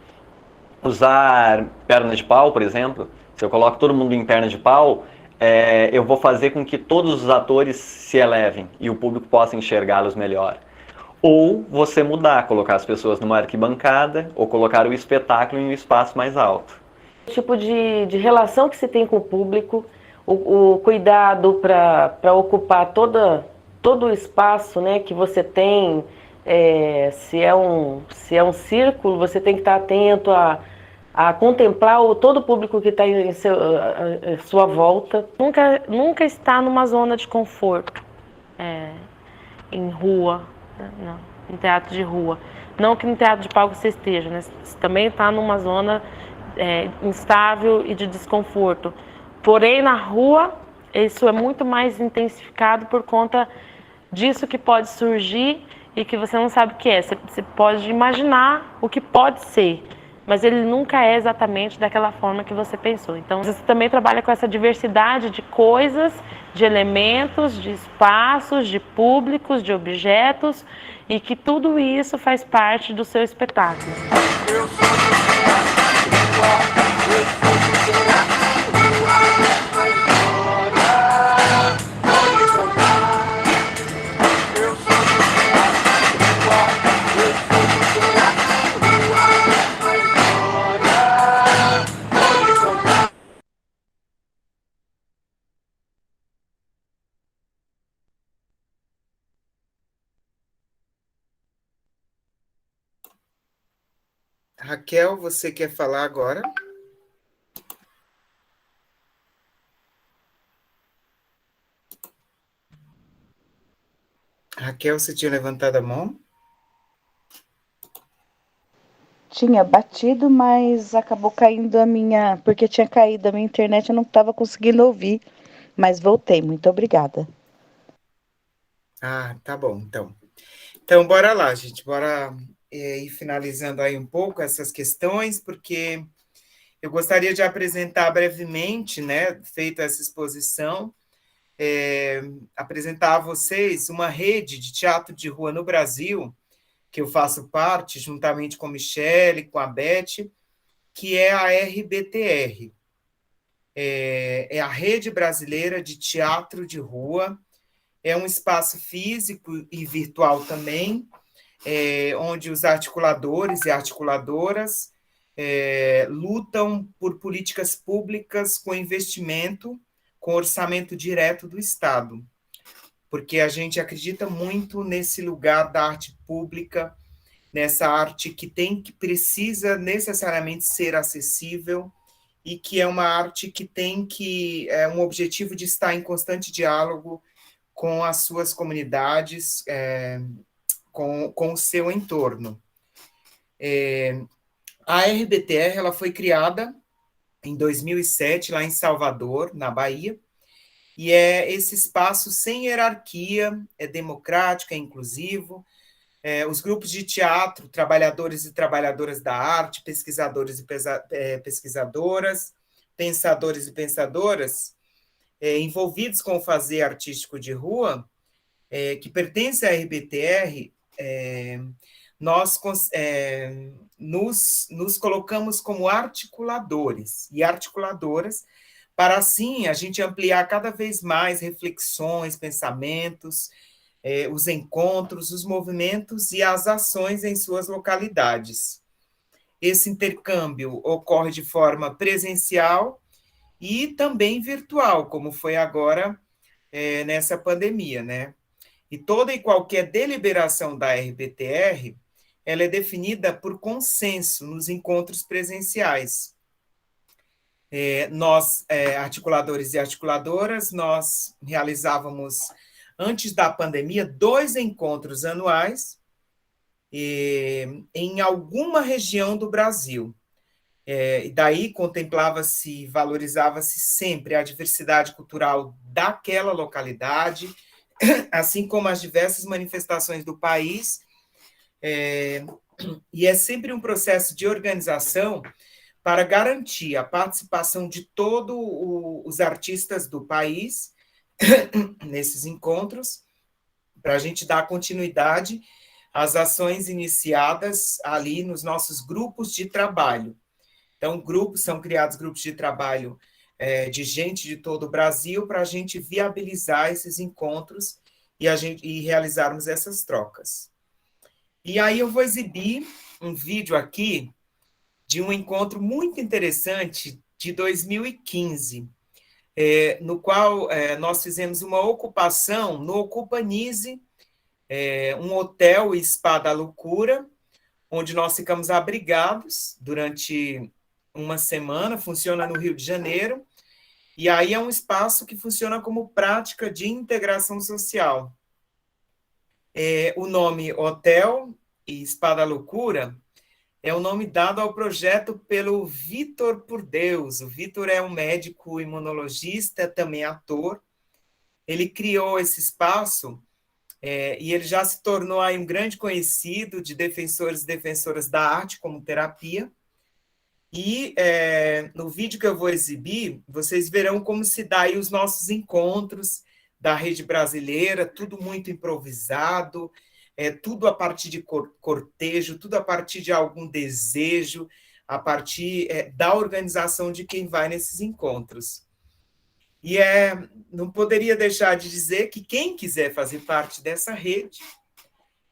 Usar perna de pau, por exemplo. Se eu coloco todo mundo em perna de pau, eu vou fazer com que todos os atores se elevem e o público possa enxergá-los melhor. Ou você mudar, colocar as pessoas numa arquibancada ou colocar o espetáculo em um espaço mais alto. O tipo de relação que se tem com o público, o cuidado para ocupar todo o espaço, né, que você tem. Se é um círculo, você tem que estar atento a contemplar todo o público que está em sua volta. Nunca está numa zona de conforto, em rua, não, em teatro de rua. Não que no teatro de palco você esteja, né? Você também está numa zona instável e de desconforto. Porém, na rua, isso é muito mais intensificado por conta disso que pode surgir e que você não sabe o que é. Você pode imaginar o que pode ser, mas ele nunca é exatamente daquela forma que você pensou. Então, você também trabalha com essa diversidade de coisas, de elementos, de espaços, de públicos, de objetos, e que tudo isso faz parte do seu espetáculo. Raquel, você quer falar agora? Raquel, você tinha levantado a mão? Tinha batido, mas acabou caindo porque tinha caído a minha internet, eu não estava conseguindo ouvir, mas voltei. Muito obrigada. Ah, tá bom, então. Então, bora lá, gente, bora ir finalizando aí um pouco essas questões, porque eu gostaria de apresentar brevemente, né, feita essa exposição, apresentar a vocês uma rede de teatro de rua no Brasil, que eu faço parte, juntamente com a Michele, com a Beth, que é a RBTR. É a Rede Brasileira de Teatro de Rua. É um espaço físico e virtual também, onde os articuladores e articuladoras lutam por políticas públicas com investimento, com orçamento direto do Estado, porque a gente acredita muito nesse lugar da arte pública, nessa arte que precisa necessariamente ser acessível e que é uma arte que tem um objetivo de estar em constante diálogo com as suas comunidades, com o seu entorno. A RBTR ela foi criada em 2007, lá em Salvador, na Bahia, e é esse espaço sem hierarquia, é democrático, é inclusivo. Os grupos de teatro, trabalhadores e trabalhadoras da arte, pesquisadores e pesquisadoras, pensadores e pensadoras, envolvidos com o fazer artístico de rua, que pertence à RBTR, nós nos colocamos como articuladores e articuladoras, para assim a gente ampliar cada vez mais reflexões, pensamentos, os encontros, os movimentos e as ações em suas localidades. Esse intercâmbio ocorre de forma presencial e também virtual, como foi agora nessa pandemia, né? E toda e qualquer deliberação da RBTR, ela é definida por consenso nos encontros presenciais. Nós, articuladores e articuladoras, nós realizávamos, antes da pandemia, 2 encontros anuais em alguma região do Brasil. E daí contemplava-se, valorizava-se sempre a diversidade cultural daquela localidade, assim como as diversas manifestações do país, e é sempre um processo de organização para garantir a participação de todos os artistas do país nesses encontros, para a gente dar continuidade às ações iniciadas ali nos nossos grupos de trabalho. Então, são criados grupos de trabalho de gente de todo o Brasil para a gente viabilizar esses encontros e realizarmos essas trocas. E aí eu vou exibir um vídeo aqui de um encontro muito interessante de 2015, no qual nós fizemos uma ocupação no Ocupanize, um hotel e spa da loucura, onde nós ficamos abrigados durante uma semana, funciona no Rio de Janeiro, e aí é um espaço que funciona como prática de integração social. O nome Hotel e Spa da Loucura é o nome dado ao projeto pelo Vitor Por Deus. O Vitor é um médico imunologista, também ator. Ele criou esse espaço e ele já se tornou aí um grande conhecido de defensores e defensoras da arte como terapia. E no vídeo que eu vou exibir, vocês verão como se dá aí os nossos encontros da rede brasileira, tudo muito improvisado, tudo a partir de cortejo, tudo a partir de algum desejo, a partir da organização de quem vai nesses encontros. E não poderia deixar de dizer que quem quiser fazer parte dessa rede,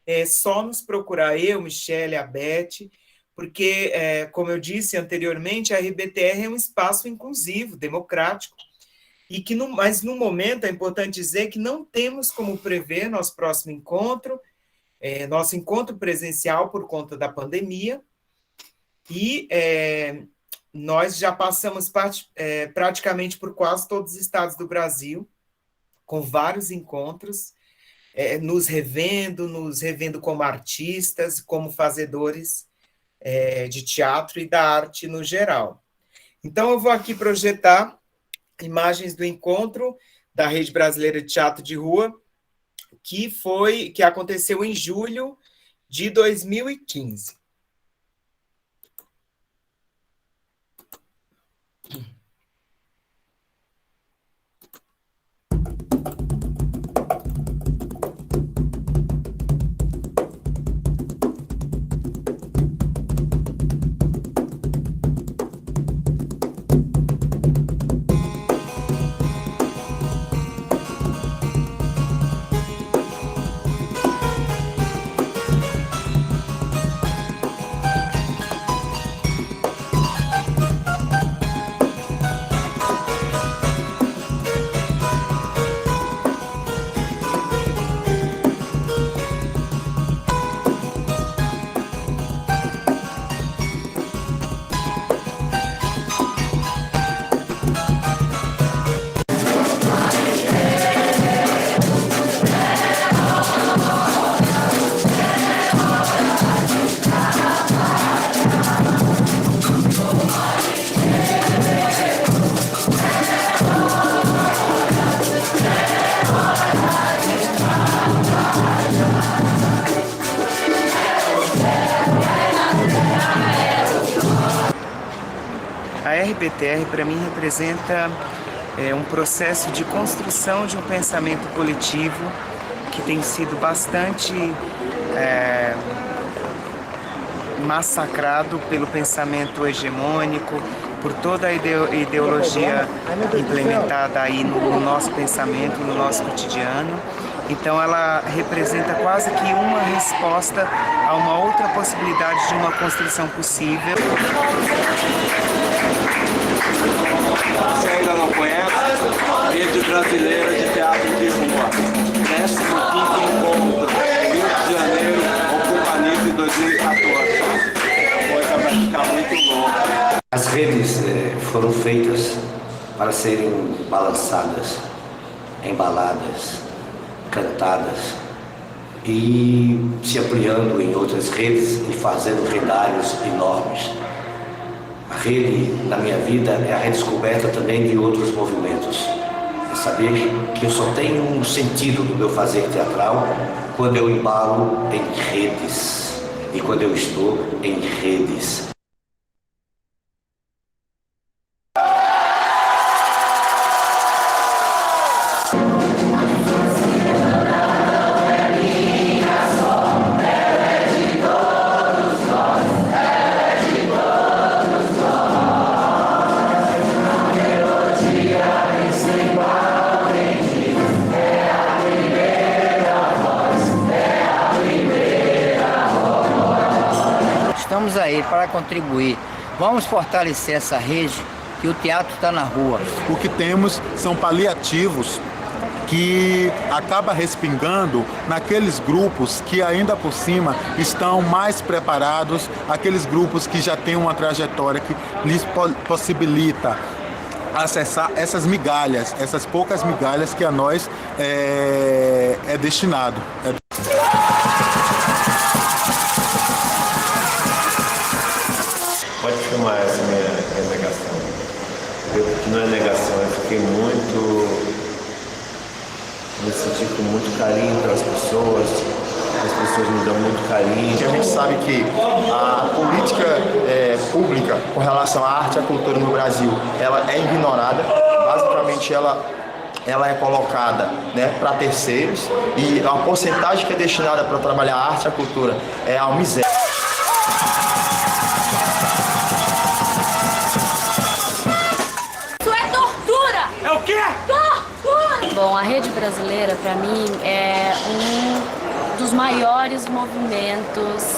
é só nos procurar eu, Michele, a Beth, porque, como eu disse anteriormente, a RBTR é um espaço inclusivo, democrático, e que, mas no momento é importante dizer que não temos como prever nosso próximo encontro, nosso encontro presencial por conta da pandemia, e nós já passamos praticamente por quase todos os estados do Brasil, com vários encontros, nos revendo como artistas, como fazedores de teatro e da arte no geral. Então, eu vou aqui projetar imagens do encontro da Rede Brasileira de Teatro de Rua, que aconteceu em julho de 2015. A RBTR, para mim, representa um processo de construção de um pensamento coletivo que tem sido bastante massacrado pelo pensamento hegemônico, por toda a ideologia implementada aí no nosso pensamento, no nosso cotidiano. Então, ela representa quase que uma resposta a uma outra possibilidade de uma construção possível. Você ainda não conhece? Rede Brasileira de Teatro de Rua. 15º encontro, Rio de Janeiro, Ocupanize 2014. A coisa vai ficar muito louca. As redes foram feitas para serem balançadas, embaladas, cantadas e se ampliando em outras redes e fazendo retalhos enormes. A rede, na minha vida, é a redescoberta também de outros movimentos. É saber que eu só tenho um sentido do meu fazer teatral quando eu embalo em redes e quando eu estou em redes. estamos aí para contribuir. Vamos fortalecer essa rede, que o teatro está na rua. O que temos são paliativos que acaba respingando naqueles grupos que ainda por cima estão mais preparados, aqueles grupos que já têm uma trajetória que lhes possibilita acessar essas migalhas, essas poucas migalhas que a nós é destinado. Pode filmar essa minha negação. Não é negação, eu fiquei me senti com muito carinho pelas pessoas, as pessoas me dão muito carinho. A gente sabe que a política pública com relação à arte e à cultura no Brasil, ela é ignorada, basicamente ela é colocada, né, para terceiros, e a porcentagem que é destinada para trabalhar a arte e a cultura é a miséria. Isso é tortura! É o quê? Tortura! Bom, a Rede Brasileira, para mim, é um dos maiores movimentos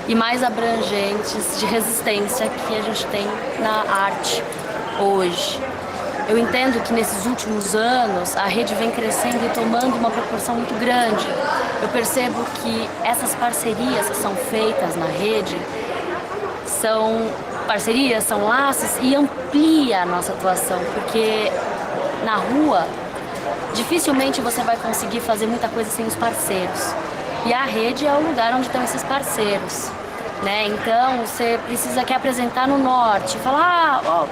e mais abrangentes de resistência que a gente tem na arte hoje. Eu entendo que nesses últimos anos a rede vem crescendo e tomando uma proporção muito grande. Eu percebo que essas parcerias que são feitas na rede são parcerias, são laços e amplia a nossa atuação, porque na rua dificilmente você vai conseguir fazer muita coisa sem os parceiros. E a rede é o lugar onde estão esses parceiros, né? Então você precisa aqui apresentar no norte, falar,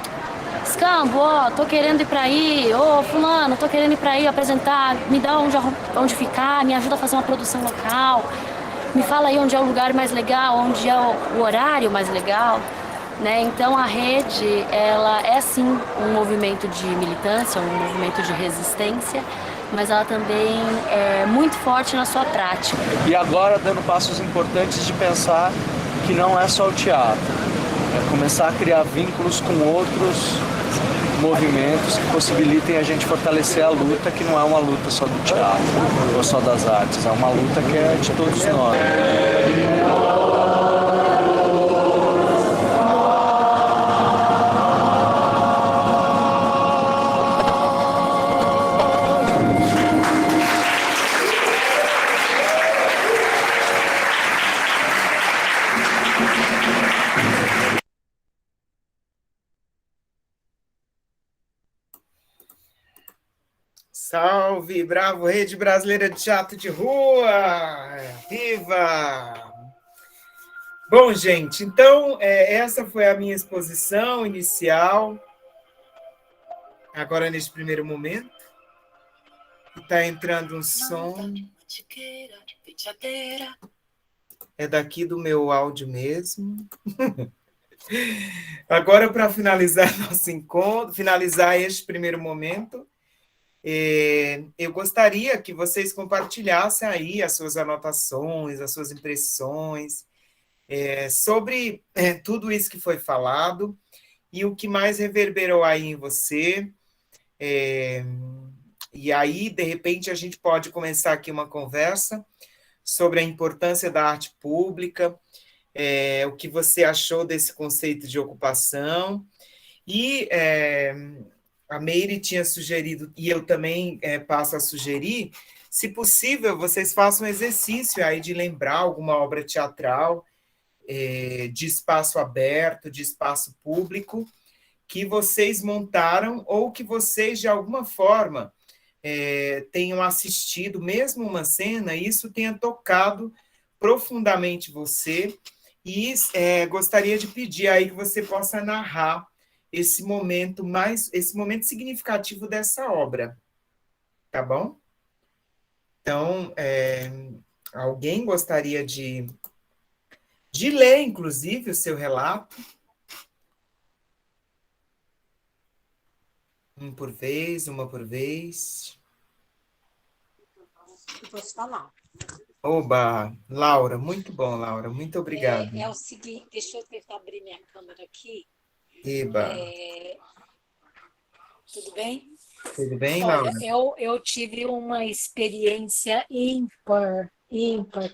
Escambo, tô querendo ir pra aí, fulano, tô querendo ir pra aí apresentar, me dá onde ficar, me ajuda a fazer uma produção local, me fala aí onde é o lugar mais legal, onde é o horário mais legal, né? Então a rede, ela é sim um movimento de militância, um movimento de resistência, mas ela também é muito forte na sua prática. E agora dando passos importantes de pensar que não é só o teatro, é começar a criar vínculos com outros movimentos que possibilitem a gente fortalecer a luta, que não é uma luta só do teatro ou só das artes, é uma luta que é de todos nós. Salve, bravo, Rede Brasileira de Teatro de Rua! Viva! Bom, gente, então, essa foi a minha exposição inicial, agora neste primeiro momento. Está entrando um som. É daqui do meu áudio mesmo. Agora, para finalizar nosso encontro, finalizar este primeiro momento, eu gostaria que vocês compartilhassem aí as suas anotações, as suas impressões sobre tudo isso que foi falado e o que mais reverberou aí em você. E aí, de repente, a gente pode começar aqui uma conversa sobre a importância da arte pública, o que você achou desse conceito de ocupação. E a Meire tinha sugerido, e eu também passo a sugerir, se possível, vocês façam um exercício aí de lembrar alguma obra teatral, de espaço aberto, de espaço público, que vocês montaram ou que vocês, de alguma forma, tenham assistido, mesmo uma cena, e isso tenha tocado profundamente você, e gostaria de pedir aí que você possa narrar esse momento significativo dessa obra, tá bom? Então, alguém gostaria de ler, inclusive, o seu relato? Um por vez, uma por vez. Eu posso falar. Oba, Laura, muito bom, Laura, muito obrigado. É o seguinte, deixa eu tentar abrir minha câmera aqui. Eba. Tudo bem? Tudo bem, Olha, Laura? eu tive uma experiência ímpar,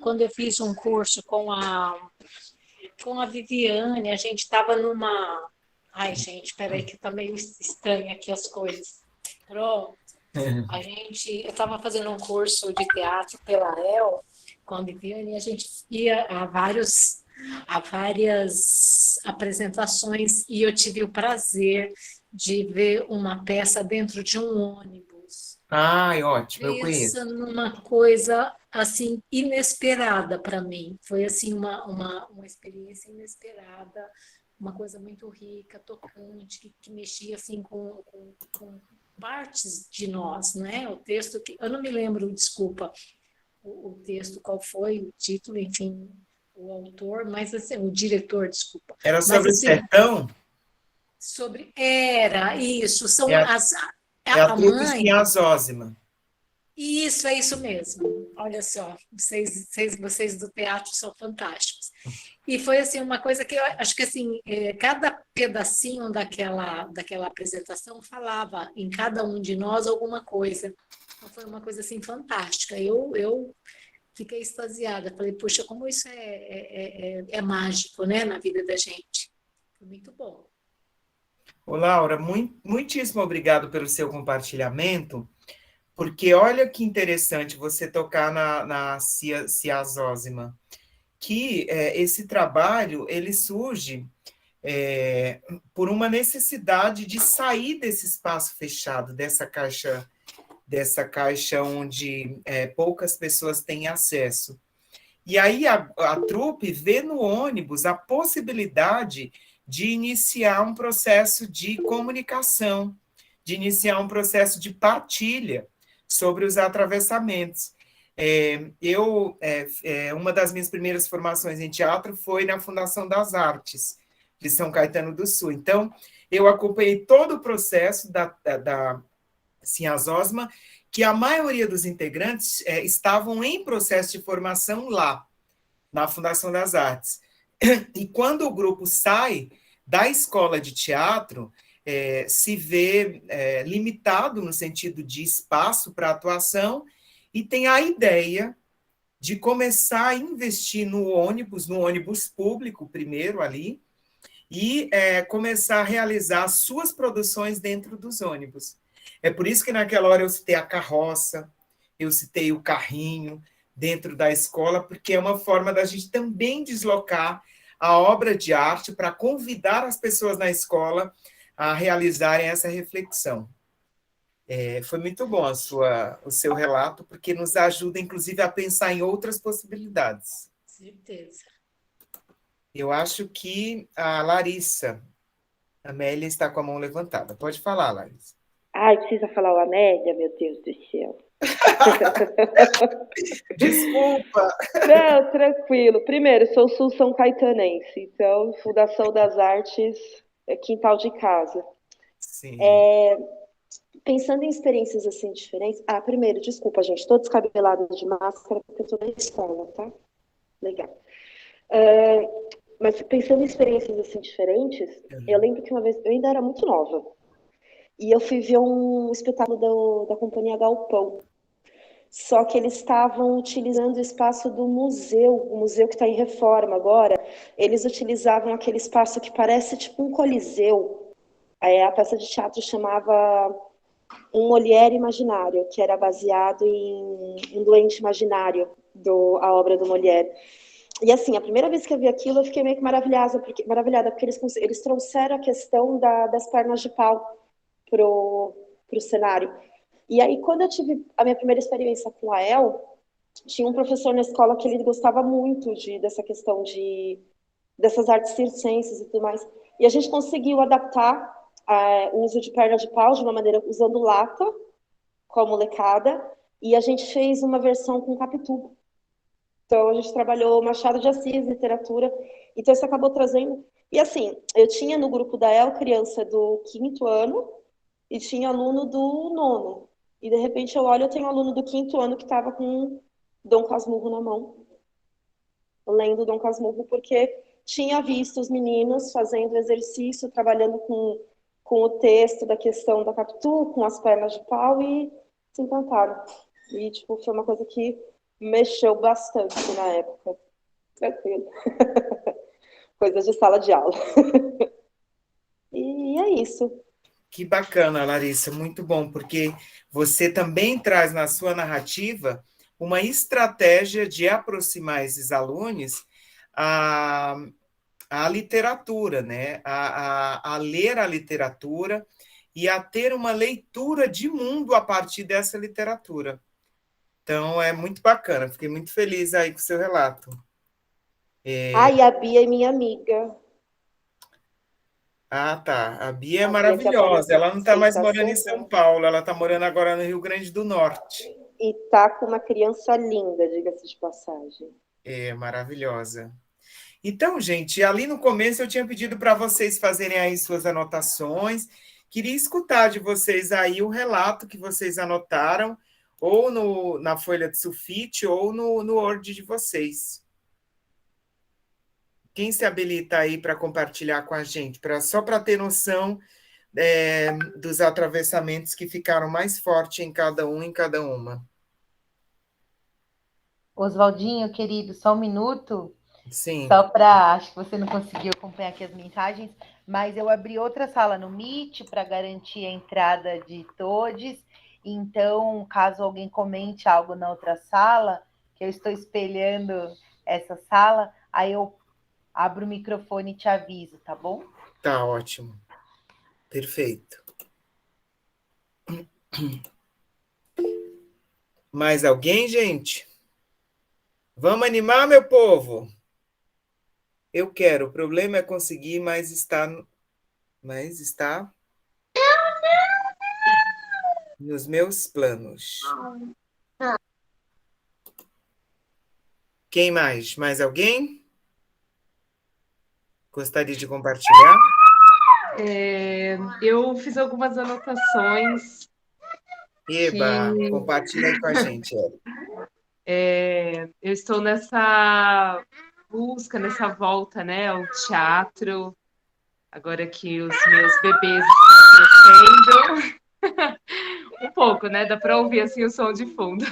quando eu fiz um curso com a com a Viviane, a gente estava numa... Ai, gente, peraí que tá meio estranho aqui as coisas. Pronto. Eu estava fazendo um curso de teatro pela El, com a Viviane, e a gente ia a várias apresentações, e eu tive o prazer de ver uma peça dentro de um ônibus. Ai, ótimo, eu conheço. Pensa numa coisa assim inesperada para mim. Foi assim uma experiência inesperada, uma coisa muito rica, tocante, que mexia assim com partes de nós, né? O texto que eu não me lembro, desculpa, o texto, qual foi o título, enfim, o autor, mas assim, o diretor, desculpa. Era sobre mas, o sertão? Era isso, são É a trupe mãe. Sinhá Zózima. Isso, é isso mesmo. Olha só, vocês do teatro são fantásticos. E foi assim uma coisa que eu acho que assim, cada pedacinho daquela apresentação falava em cada um de nós alguma coisa. Então, foi uma coisa assim fantástica. Eu fiquei extasiada. Falei, puxa, como isso é mágico, né, na vida da gente. Foi muito bom. Ô, Laura, muitíssimo obrigado pelo seu compartilhamento, porque olha que interessante você tocar na Sinhá Zózima, que esse trabalho ele surge por uma necessidade de sair desse espaço fechado, dessa caixa onde poucas pessoas têm acesso. E aí a trupe vê no ônibus a possibilidade de iniciar um processo de comunicação, de iniciar um processo de partilha sobre os atravessamentos. Uma das minhas primeiras formações em teatro foi na Fundação das Artes, de São Caetano do Sul. Então, eu acompanhei todo o processo da Sinhá Zózima, que a maioria dos integrantes estavam em processo de formação lá, na Fundação das Artes. E quando o grupo sai da escola de teatro, se vê limitado no sentido de espaço para atuação, e tem a ideia de começar a investir no ônibus público primeiro ali, e começar a realizar suas produções dentro dos ônibus. É por isso que naquela hora eu citei a carroça, eu citei o carrinho dentro da escola, porque é uma forma da gente também deslocar a obra de arte para convidar as pessoas na escola a realizarem essa reflexão. Foi muito bom o seu relato, porque nos ajuda, inclusive, a pensar em outras possibilidades. Certeza. Eu acho que a Larissa Amélia está com a mão levantada. Pode falar, Larissa. Ai, precisa falar o Amélia, meu Deus do céu. Desculpa. Não, tranquilo. Primeiro, sou São Caetanense, então Fundação das Artes é quintal de casa. Sim. Pensando em experiências assim diferentes. Primeiro, desculpa, gente, tô descabelada de máscara porque eu tô na escola, tá? Legal. Mas pensando em experiências assim diferentes, eu lembro que uma vez, eu ainda era muito nova, e eu fui ver um espetáculo da Companhia Galpão. Só que eles estavam utilizando o espaço do museu, o museu que está em reforma agora. Eles utilizavam aquele espaço que parece tipo um coliseu. A peça de teatro chamava Um Molière Imaginário, que era baseado em Um Doente Imaginário, a obra do Molière. E assim, a primeira vez que eu vi aquilo, eu fiquei meio que maravilhada, porque eles trouxeram a questão das pernas de pau pro cenário. E aí, quando eu tive a minha primeira experiência com a El, tinha um professor na escola que ele gostava muito dessa questão dessas artes circenses e tudo mais. E a gente conseguiu adaptar o uso de perna de pau de uma maneira usando lata com a molecada, e a gente fez uma versão com Capitu. Então, a gente trabalhou Machado de Assis, literatura, então isso acabou trazendo... E assim, eu tinha no grupo da El criança do 5º ano, e tinha aluno do 9º. E, de repente, eu olho, eu tenho um aluno do 5º ano que estava com Dom Casmurro na mão, lendo Dom Casmurro, porque tinha visto os meninos fazendo exercício, trabalhando com o texto da questão da Capitu, com as pernas de pau, e se encantaram. E, tipo, foi uma coisa que mexeu bastante na época. Tranquilo. Coisas de sala de aula. E é isso. Que bacana, Larissa, muito bom, porque você também traz na sua narrativa uma estratégia de aproximar esses alunos à literatura, né? A ler a literatura e a ter uma leitura de mundo a partir dessa literatura. Então, é muito bacana, fiquei muito feliz aí com o seu relato. E a Bia é minha amiga. Ah, tá. A Bia é A Bia que maravilhosa. apareceu Ela não está mais morando em sexta-feira. São Paulo, ela está morando agora no Rio Grande do Norte. E tá com uma criança linda, diga-se de passagem. É, maravilhosa. Então, gente, ali no começo eu tinha pedido para vocês fazerem aí suas anotações. Queria escutar de vocês aí o relato que vocês anotaram, ou na folha de sulfite, ou no Word de vocês. Quem se habilita aí para compartilhar com a gente? Só para ter noção dos atravessamentos que ficaram mais fortes em cada um, em cada uma. Oswaldinho, querido, só um minuto. Sim. Só para... Acho que você não conseguiu acompanhar aqui as mensagens, mas eu abri outra sala no Meet para garantir a entrada de todos. Então, caso alguém comente algo na outra sala, que eu estou espelhando essa sala, aí eu abro o microfone e te aviso, tá bom? Tá ótimo. Perfeito. Mais alguém, gente? Vamos animar, meu povo? Eu quero. O problema é conseguir, mas está nos meus planos. Quem mais? Mais alguém? Gostaria de compartilhar? Eu fiz algumas anotações. Eba, compartilha aí com a gente, Eu estou nessa busca, nessa volta, né, ao teatro, agora que os meus bebês estão crescendo. Um pouco, né? Dá para ouvir assim o som de fundo.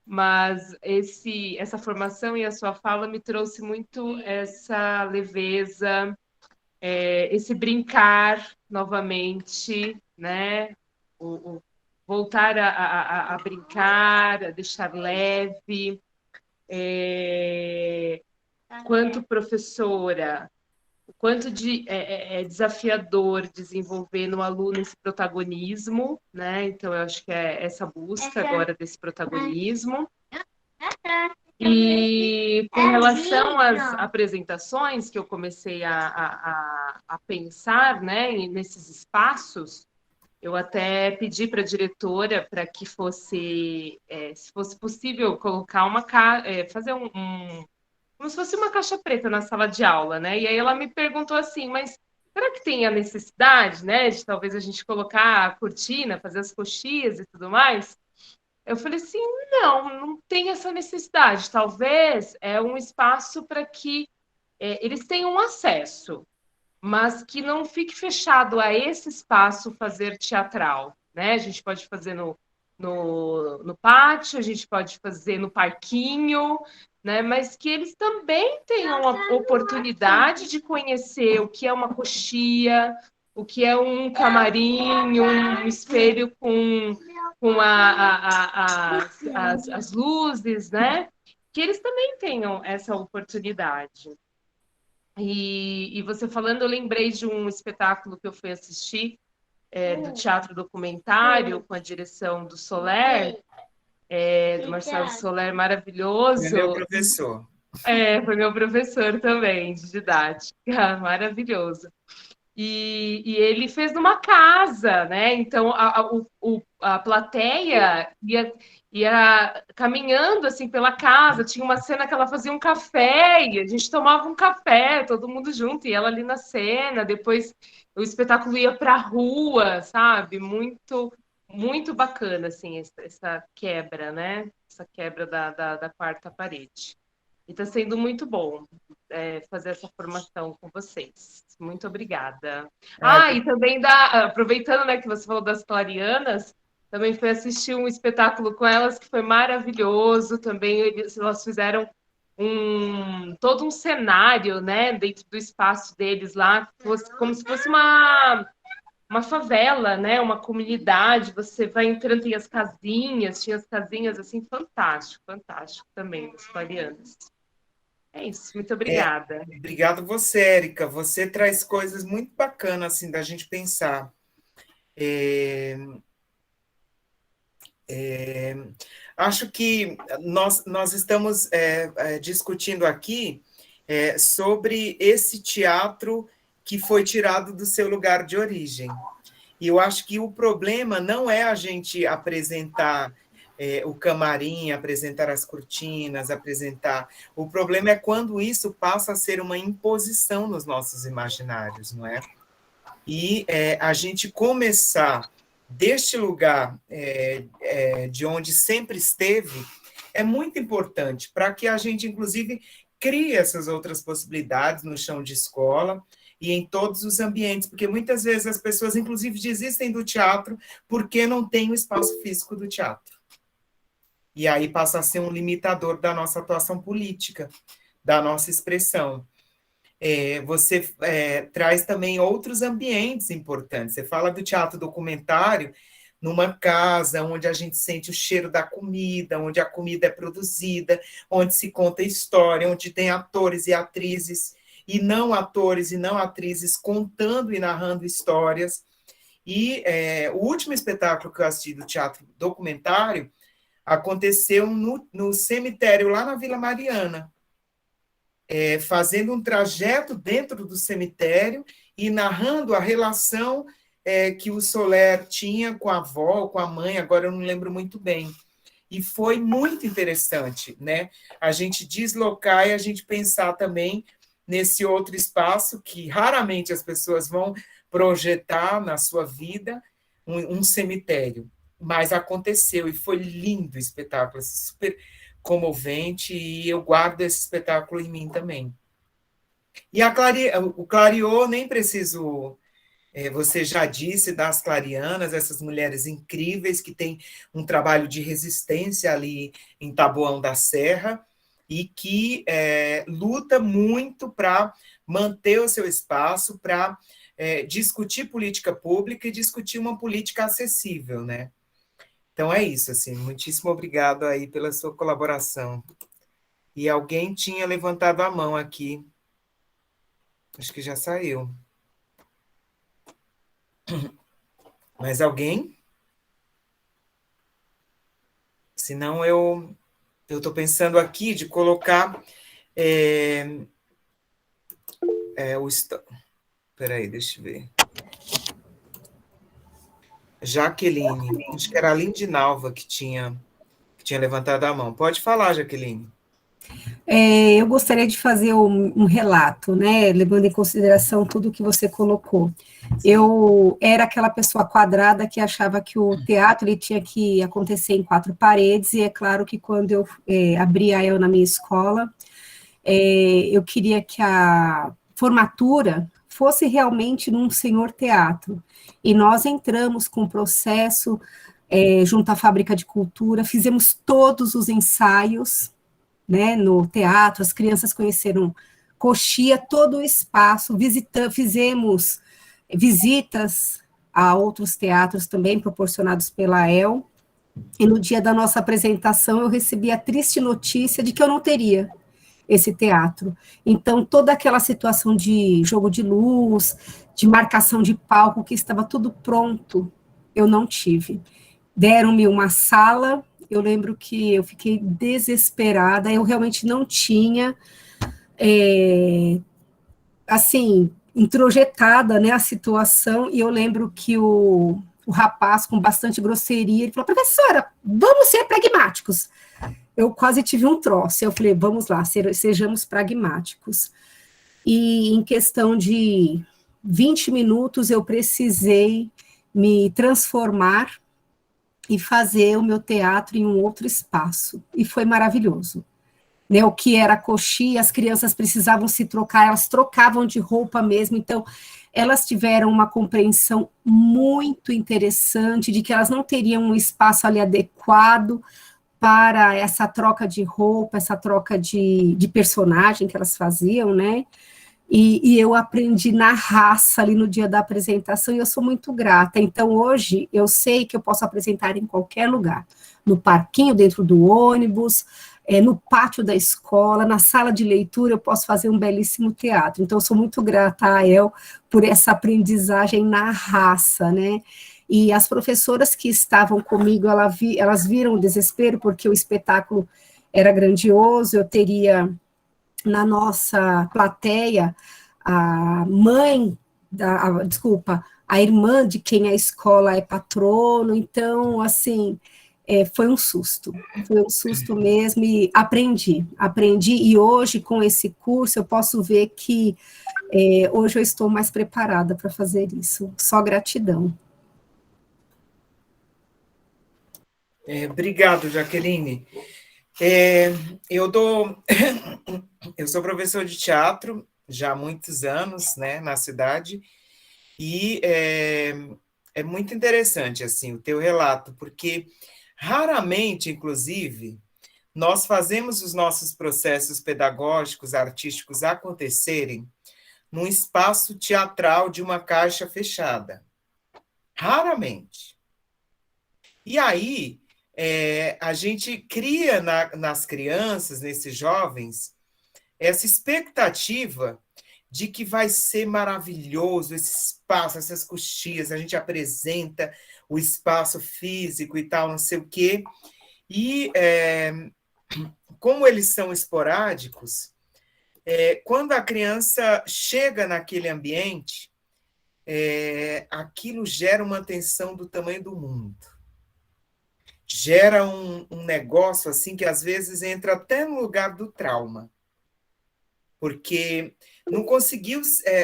Mas essa formação e a sua fala me trouxe muito essa leveza, esse brincar novamente, né? O voltar a brincar, a deixar leve. Quanto professora, o quanto é desafiador desenvolver no aluno esse protagonismo, né? Então, eu acho que é essa busca agora desse protagonismo. E com relação às apresentações que eu comecei a pensar, né, nesses espaços, eu até pedi para a diretora para que fosse, se fosse possível, colocar fazer como se fosse uma caixa preta na sala de aula, né? E aí ela me perguntou assim, mas será que tem a necessidade, né, de talvez a gente colocar a cortina, fazer as coxias e tudo mais? Eu falei assim, não tem essa necessidade. Talvez é um espaço para que eles tenham acesso, mas que não fique fechado a esse espaço fazer teatral, né? A gente pode fazer no pátio, a gente pode fazer no parquinho, né? Mas que eles também tenham a oportunidade de conhecer o que é uma coxia, o que é um camarim, um espelho com as luzes, né? Que eles também tenham essa oportunidade. E você falando, eu lembrei de um espetáculo que eu fui assistir, do Teatro Documentário, com a direção do Soler, do Marcelo Soler, maravilhoso. É meu professor. Foi meu professor também, de didática, maravilhoso. E ele fez numa casa, né? Então, a plateia ia caminhando assim pela casa, tinha uma cena que ela fazia um café, e a gente tomava um café, todo mundo junto, e ela ali na cena, depois o espetáculo ia para a rua, sabe? Muito, muito bacana, assim, essa quebra, né? Essa quebra da quarta parede. E está sendo muito bom fazer essa formação com vocês. Muito obrigada. E também aproveitando, né, que você falou das clarianas, também fui assistir um espetáculo com elas que foi maravilhoso. Também elas fizeram todo um cenário, né, dentro do espaço deles lá, como se fosse uma favela, né, uma comunidade. Você vai entrando, tem as casinhas, tinha as casinhas assim, fantástico também, das clarianas. É isso, muito obrigada. Obrigado você, Érica. Você traz coisas muito bacanas assim da gente pensar. Acho que nós estamos discutindo aqui sobre esse teatro que foi tirado do seu lugar de origem. E eu acho que o problema não é a gente apresentar o camarim, apresentar as cortinas, apresentar... O problema é quando isso passa a ser uma imposição nos nossos imaginários, não é? E a gente começar deste lugar de onde sempre esteve é muito importante para que a gente, inclusive, crie essas outras possibilidades no chão de escola e em todos os ambientes, porque muitas vezes as pessoas, inclusive, desistem do teatro porque não tem o espaço físico do teatro. E aí passa a ser um limitador da nossa atuação política, da nossa expressão. Você traz também outros ambientes importantes. Você fala do teatro documentário numa casa onde a gente sente o cheiro da comida, onde a comida é produzida, onde se conta história, onde tem atores e atrizes, e não atores e não atrizes contando e narrando histórias. E o último espetáculo que eu assisti do teatro documentário aconteceu no cemitério lá na Vila Mariana, fazendo um trajeto dentro do cemitério e narrando a relação que o Soler tinha com a avó, com a mãe, agora eu não lembro muito bem. E foi muito interessante, né? A gente deslocar e a gente pensar também nesse outro espaço que raramente as pessoas vão projetar na sua vida, um cemitério. Mas aconteceu, e foi lindo o espetáculo, super comovente, e eu guardo esse espetáculo em mim também. E o Clareou, nem preciso... você já disse das clarianas, essas mulheres incríveis que têm um trabalho de resistência ali em Taboão da Serra e que luta muito para manter o seu espaço, para discutir política pública e discutir uma política acessível, né? Então é isso, assim, muitíssimo obrigado aí pela sua colaboração. E alguém tinha levantado a mão aqui, acho que já saiu. Mais alguém? Senão eu estou pensando aqui de colocar Peraí, deixa eu ver. Jaqueline, acho que era a Lindinalva que tinha levantado a mão. Pode falar, Jaqueline. Eu gostaria de fazer um relato, né, levando em consideração tudo que você colocou. Eu era aquela pessoa quadrada que achava que o teatro ele tinha que acontecer em 4 paredes, e é claro que quando eu abri a EL na minha escola, eu queria que a formatura fosse realmente num senhor teatro, e nós entramos com o processo junto à Fábrica de Cultura, fizemos todos os ensaios, né, no teatro, as crianças conheceram Coxia, todo o espaço, fizemos visitas a outros teatros também, proporcionados pela EL, e no dia da nossa apresentação eu recebi a triste notícia de que eu não teria esse teatro. Então, toda aquela situação de jogo de luz, de marcação de palco, que estava tudo pronto, eu não tive. Deram-me uma sala, eu lembro que eu fiquei desesperada, eu realmente não tinha, assim, introjetada, né, a situação, e eu lembro que o rapaz, com bastante grosseria, ele falou: professora, vamos ser pragmáticos. Eu quase tive um troço, eu falei, vamos lá, sejamos pragmáticos. E em questão de 20 minutos, eu precisei me transformar e fazer o meu teatro em um outro espaço, e foi maravilhoso. Né, o que era coxia, as crianças precisavam se trocar, elas trocavam de roupa mesmo, então elas tiveram uma compreensão muito interessante de que elas não teriam um espaço ali adequado para essa troca de roupa, essa troca de personagem que elas faziam, né? E eu aprendi na raça ali no dia da apresentação, e eu sou muito grata. Então, hoje, eu sei que eu posso apresentar em qualquer lugar, no parquinho, dentro do ônibus, no pátio da escola, na sala de leitura, eu posso fazer um belíssimo teatro. Então, eu sou muito grata a El por essa aprendizagem na raça, né? E as professoras que estavam comigo, elas viram o desespero, porque o espetáculo era grandioso, eu teria na nossa plateia a irmã de quem a escola é patrono, então, assim, foi um susto mesmo, e aprendi, e hoje, com esse curso, eu posso ver que hoje eu estou mais preparada para fazer isso, só gratidão. Obrigado, Jaqueline. Eu sou professor de teatro já há muitos anos, né, na cidade, e é muito interessante assim o teu relato, porque raramente, inclusive, nós fazemos os nossos processos pedagógicos, artísticos acontecerem num espaço teatral de uma caixa fechada. Raramente. E aí, a gente cria nas crianças, nesses jovens, essa expectativa de que vai ser maravilhoso esse espaço, essas coxias, a gente apresenta o espaço físico e tal, não sei o quê, e como eles são esporádicos, quando a criança chega naquele ambiente, aquilo gera uma tensão do tamanho do mundo. Gera um negócio assim que às vezes entra até no lugar do trauma, porque não conseguiu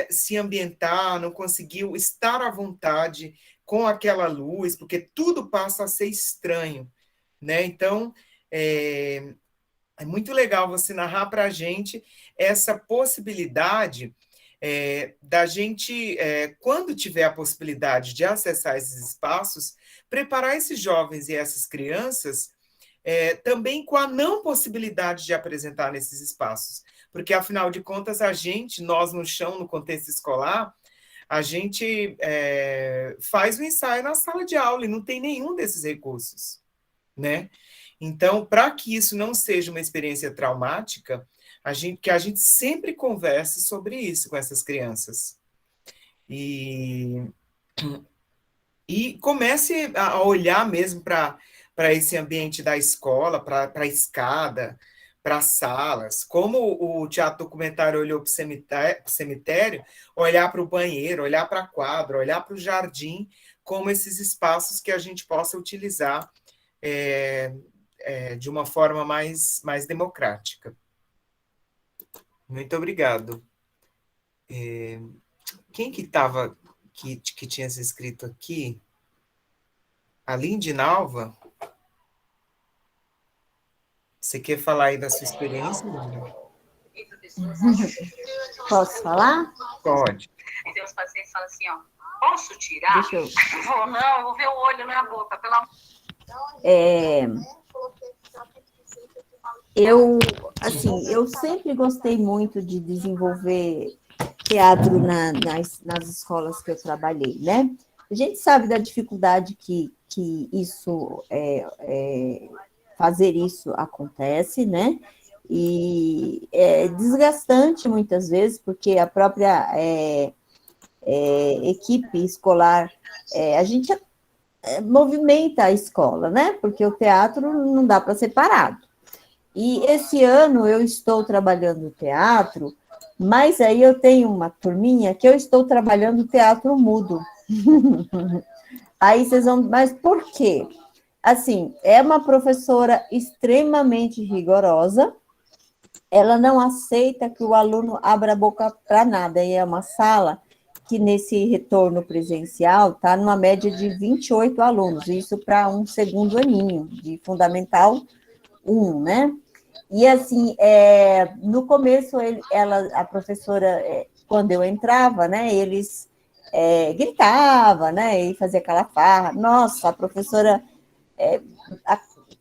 se ambientar, não conseguiu estar à vontade com aquela luz, porque tudo passa a ser estranho, né? Então, é muito legal você narrar para a gente essa possibilidade da gente, quando tiver a possibilidade de acessar esses espaços, preparar esses jovens e essas crianças também com a não possibilidade de apresentar nesses espaços. Porque, afinal de contas, nós no chão, no contexto escolar, a gente faz o ensaio na sala de aula e não tem nenhum desses recursos, né? Então, para que isso não seja uma experiência traumática, que a gente sempre converse sobre isso com essas crianças. E comece a olhar mesmo para esse ambiente da escola, para a escada, para as salas, como o teatro documentário olhou para o cemitério, olhar para o banheiro, olhar para a quadra, olhar para o jardim, como esses espaços que a gente possa utilizar de uma forma mais democrática. Muito obrigado. Quem que estava, que tinha se inscrito aqui? A Lindinalva? Você quer falar aí da sua experiência, Linda? Posso falar? Pode. Então os pacientes falam assim, ó, posso tirar? Deixa eu... Não, eu vou ver o olho na boca, pelo amor. Eu sempre gostei muito de desenvolver teatro nas escolas que eu trabalhei, né? A gente sabe da dificuldade que isso fazer isso acontece, né? E é desgastante muitas vezes, porque a própria equipe escolar, a gente movimenta a escola, né? Porque o teatro não dá para ser parado. E esse ano eu estou trabalhando teatro, mas aí eu tenho uma turminha que eu estou trabalhando teatro mudo. Aí vocês vão, mas por quê? Assim, é uma professora extremamente rigorosa, ela não aceita que o aluno abra a boca para nada, e é uma sala que nesse retorno presencial está numa média de 28 alunos, isso para um segundo aninho, de Fundamental 1, né? E assim, no começo, a professora, quando eu entrava, né, eles gritavam, né, e fazia aquela farra. Nossa, a professora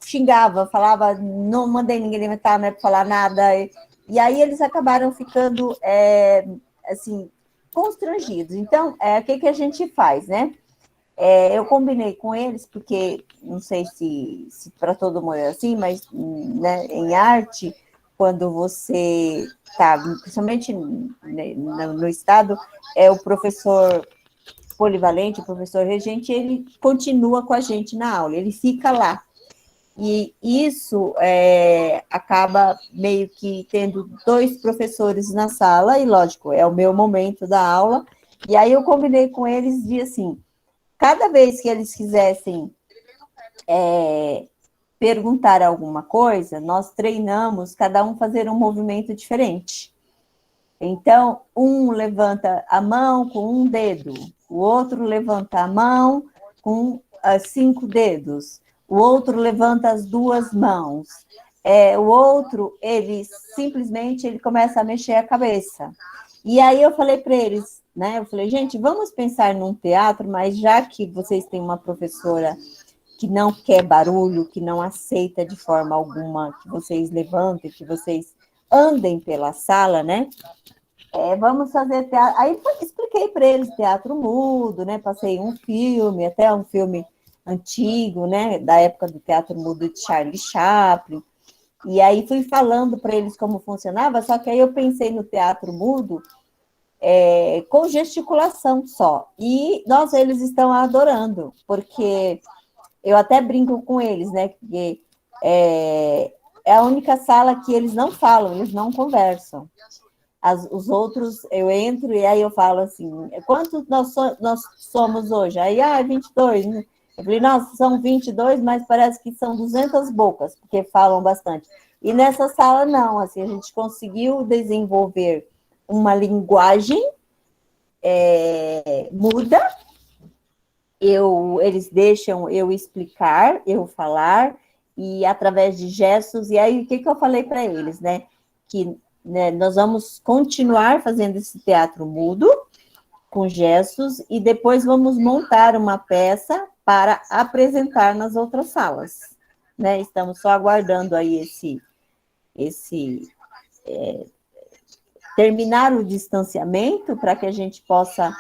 xingava, falava, não mandei ninguém levantar, não é para falar nada. E aí eles acabaram ficando, assim, constrangidos. Então, o que a gente faz, né? Eu combinei com eles, porque não sei se para todo mundo é assim, mas né, em arte, quando você está, principalmente no estado, o professor polivalente, o professor regente, ele continua com a gente na aula, ele fica lá. E isso acaba meio que tendo 2 professores na sala, e lógico, é o meu momento da aula, e aí eu combinei com eles de assim, cada vez que eles quisessem perguntar alguma coisa, nós treinamos cada um fazer um movimento diferente. Então, um levanta a mão com um dedo, o outro levanta a mão com 5 dedos, o outro levanta as 2 mãos, o outro, ele simplesmente começa a mexer a cabeça. E aí eu falei para eles, né? Eu falei, gente, vamos pensar num teatro, mas já que vocês têm uma professora que não quer barulho, que não aceita de forma alguma que vocês levantem, que vocês andem pela sala, né? Vamos fazer teatro. Aí expliquei para eles teatro mudo, né? Passei um filme, até um filme antigo, né? Da época do teatro mudo de Charlie Chaplin. E aí fui falando para eles como funcionava, só que aí eu pensei no teatro mudo com gesticulação só. E, nossa, eles estão adorando, porque eu até brinco com eles, né? Porque é a única sala que eles não falam, eles não conversam. Os outros, eu entro e aí eu falo assim, quantos nós somos hoje? Aí, 22, né? Eu falei, nossa, são 22, mas parece que são 200 bocas, porque falam bastante. E nessa sala, não, assim, a gente conseguiu desenvolver uma linguagem muda, eles deixam eu explicar, eu falar, e através de gestos, e aí o que eu falei para eles, né? Que nós vamos continuar fazendo esse teatro mudo, com gestos, e depois vamos montar uma peça para apresentar nas outras salas, né? Estamos só aguardando aí terminar o distanciamento para que a gente possa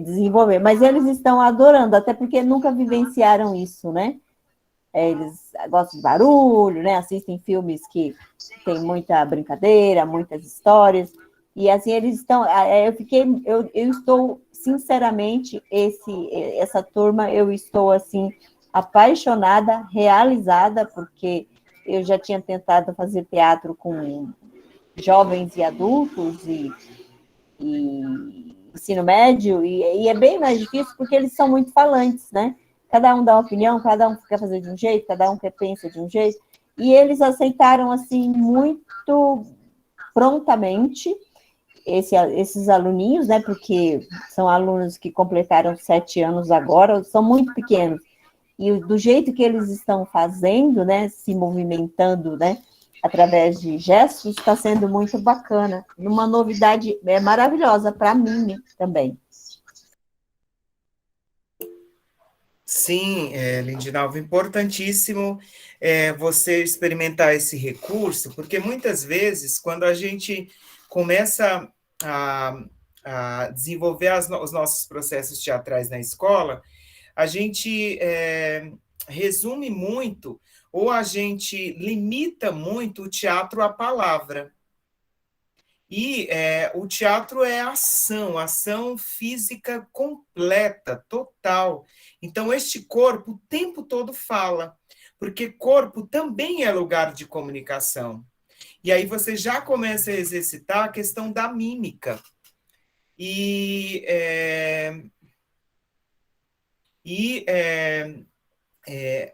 desenvolver. Mas eles estão adorando, até porque nunca vivenciaram isso, né? Eles gostam de barulho, né? Assistem filmes que tem muita brincadeira, muitas histórias, e assim eles estão. Eu estou sinceramente essa turma eu estou assim apaixonada, realizada, porque eu já tinha tentado fazer teatro com jovens e adultos e ensino médio, e é bem mais difícil porque eles são muito falantes, né? Cada um dá uma opinião, cada um quer fazer de um jeito, cada um pensa de um jeito, e eles aceitaram, assim, muito prontamente esses aluninhos, né, porque são alunos que completaram 7 anos agora, são muito pequenos, e do jeito que eles estão fazendo, né, se movimentando, né, através de gestos, está sendo muito bacana, uma novidade maravilhosa para mim também. Sim, Lindinalva, importantíssimo você experimentar esse recurso, porque muitas vezes, quando a gente começa a desenvolver os nossos processos teatrais na escola, a gente resume muito, ou a gente limita muito o teatro à palavra. E o teatro é ação física completa, total. Então, este corpo o tempo todo fala, porque corpo também é lugar de comunicação. E aí você já começa a exercitar a questão da mímica.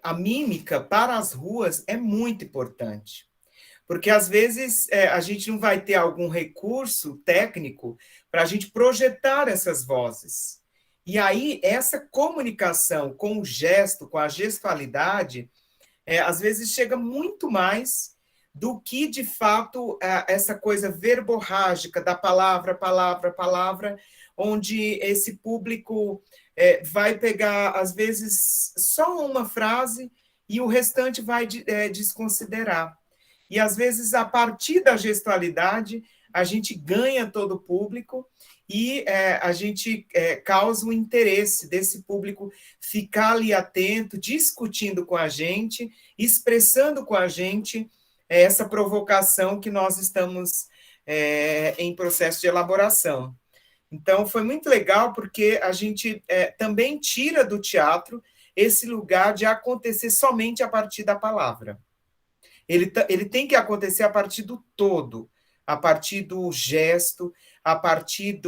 A mímica para as ruas é muito importante. Porque, às vezes, a gente não vai ter algum recurso técnico para a gente projetar essas vozes. E aí, essa comunicação com o gesto, com a gestualidade, às vezes chega muito mais do que, de fato, essa coisa verborrágica da palavra, onde esse público vai pegar, às vezes, só uma frase e o restante vai desconsiderar. E, às vezes, a partir da gestualidade, a gente ganha todo o público e a gente causa o interesse desse público ficar ali atento, discutindo com a gente, expressando com a gente essa provocação que nós estamos em processo de elaboração. Então, foi muito legal, porque a gente também tira do teatro esse lugar de acontecer somente a partir da palavra. Ele tem que acontecer a partir do todo, a partir do gesto, a partir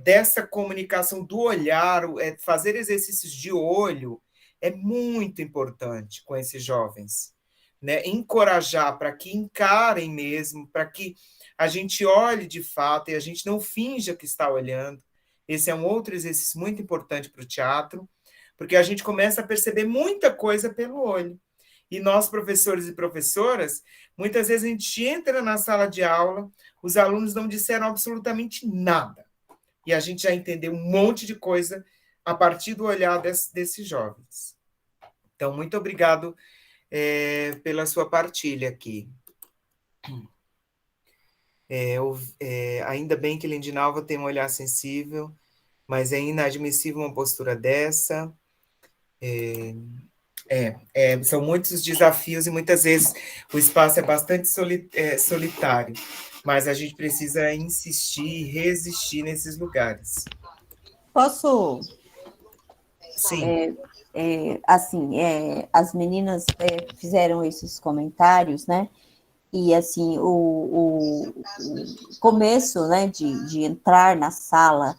dessa comunicação do olhar, fazer exercícios de olho é muito importante com esses jovens, né? Encorajar para que encarem mesmo, para que a gente olhe de fato e a gente não finja que está olhando. Esse é um outro exercício muito importante para o teatro, porque a gente começa a perceber muita coisa pelo olho. E nós, professores e professoras, muitas vezes a gente entra na sala de aula, os alunos não disseram absolutamente nada. E a gente já entendeu um monte de coisa a partir do olhar desses jovens. Então, muito obrigado pela sua partilha aqui. Ainda bem que Lindinalva tem um olhar sensível, mas é inadmissível uma postura dessa. São muitos os desafios e muitas vezes o espaço é bastante solitário, mas a gente precisa insistir e resistir nesses lugares. Posso? Sim. As meninas fizeram esses comentários, né? E, assim, o começo, né, de entrar na sala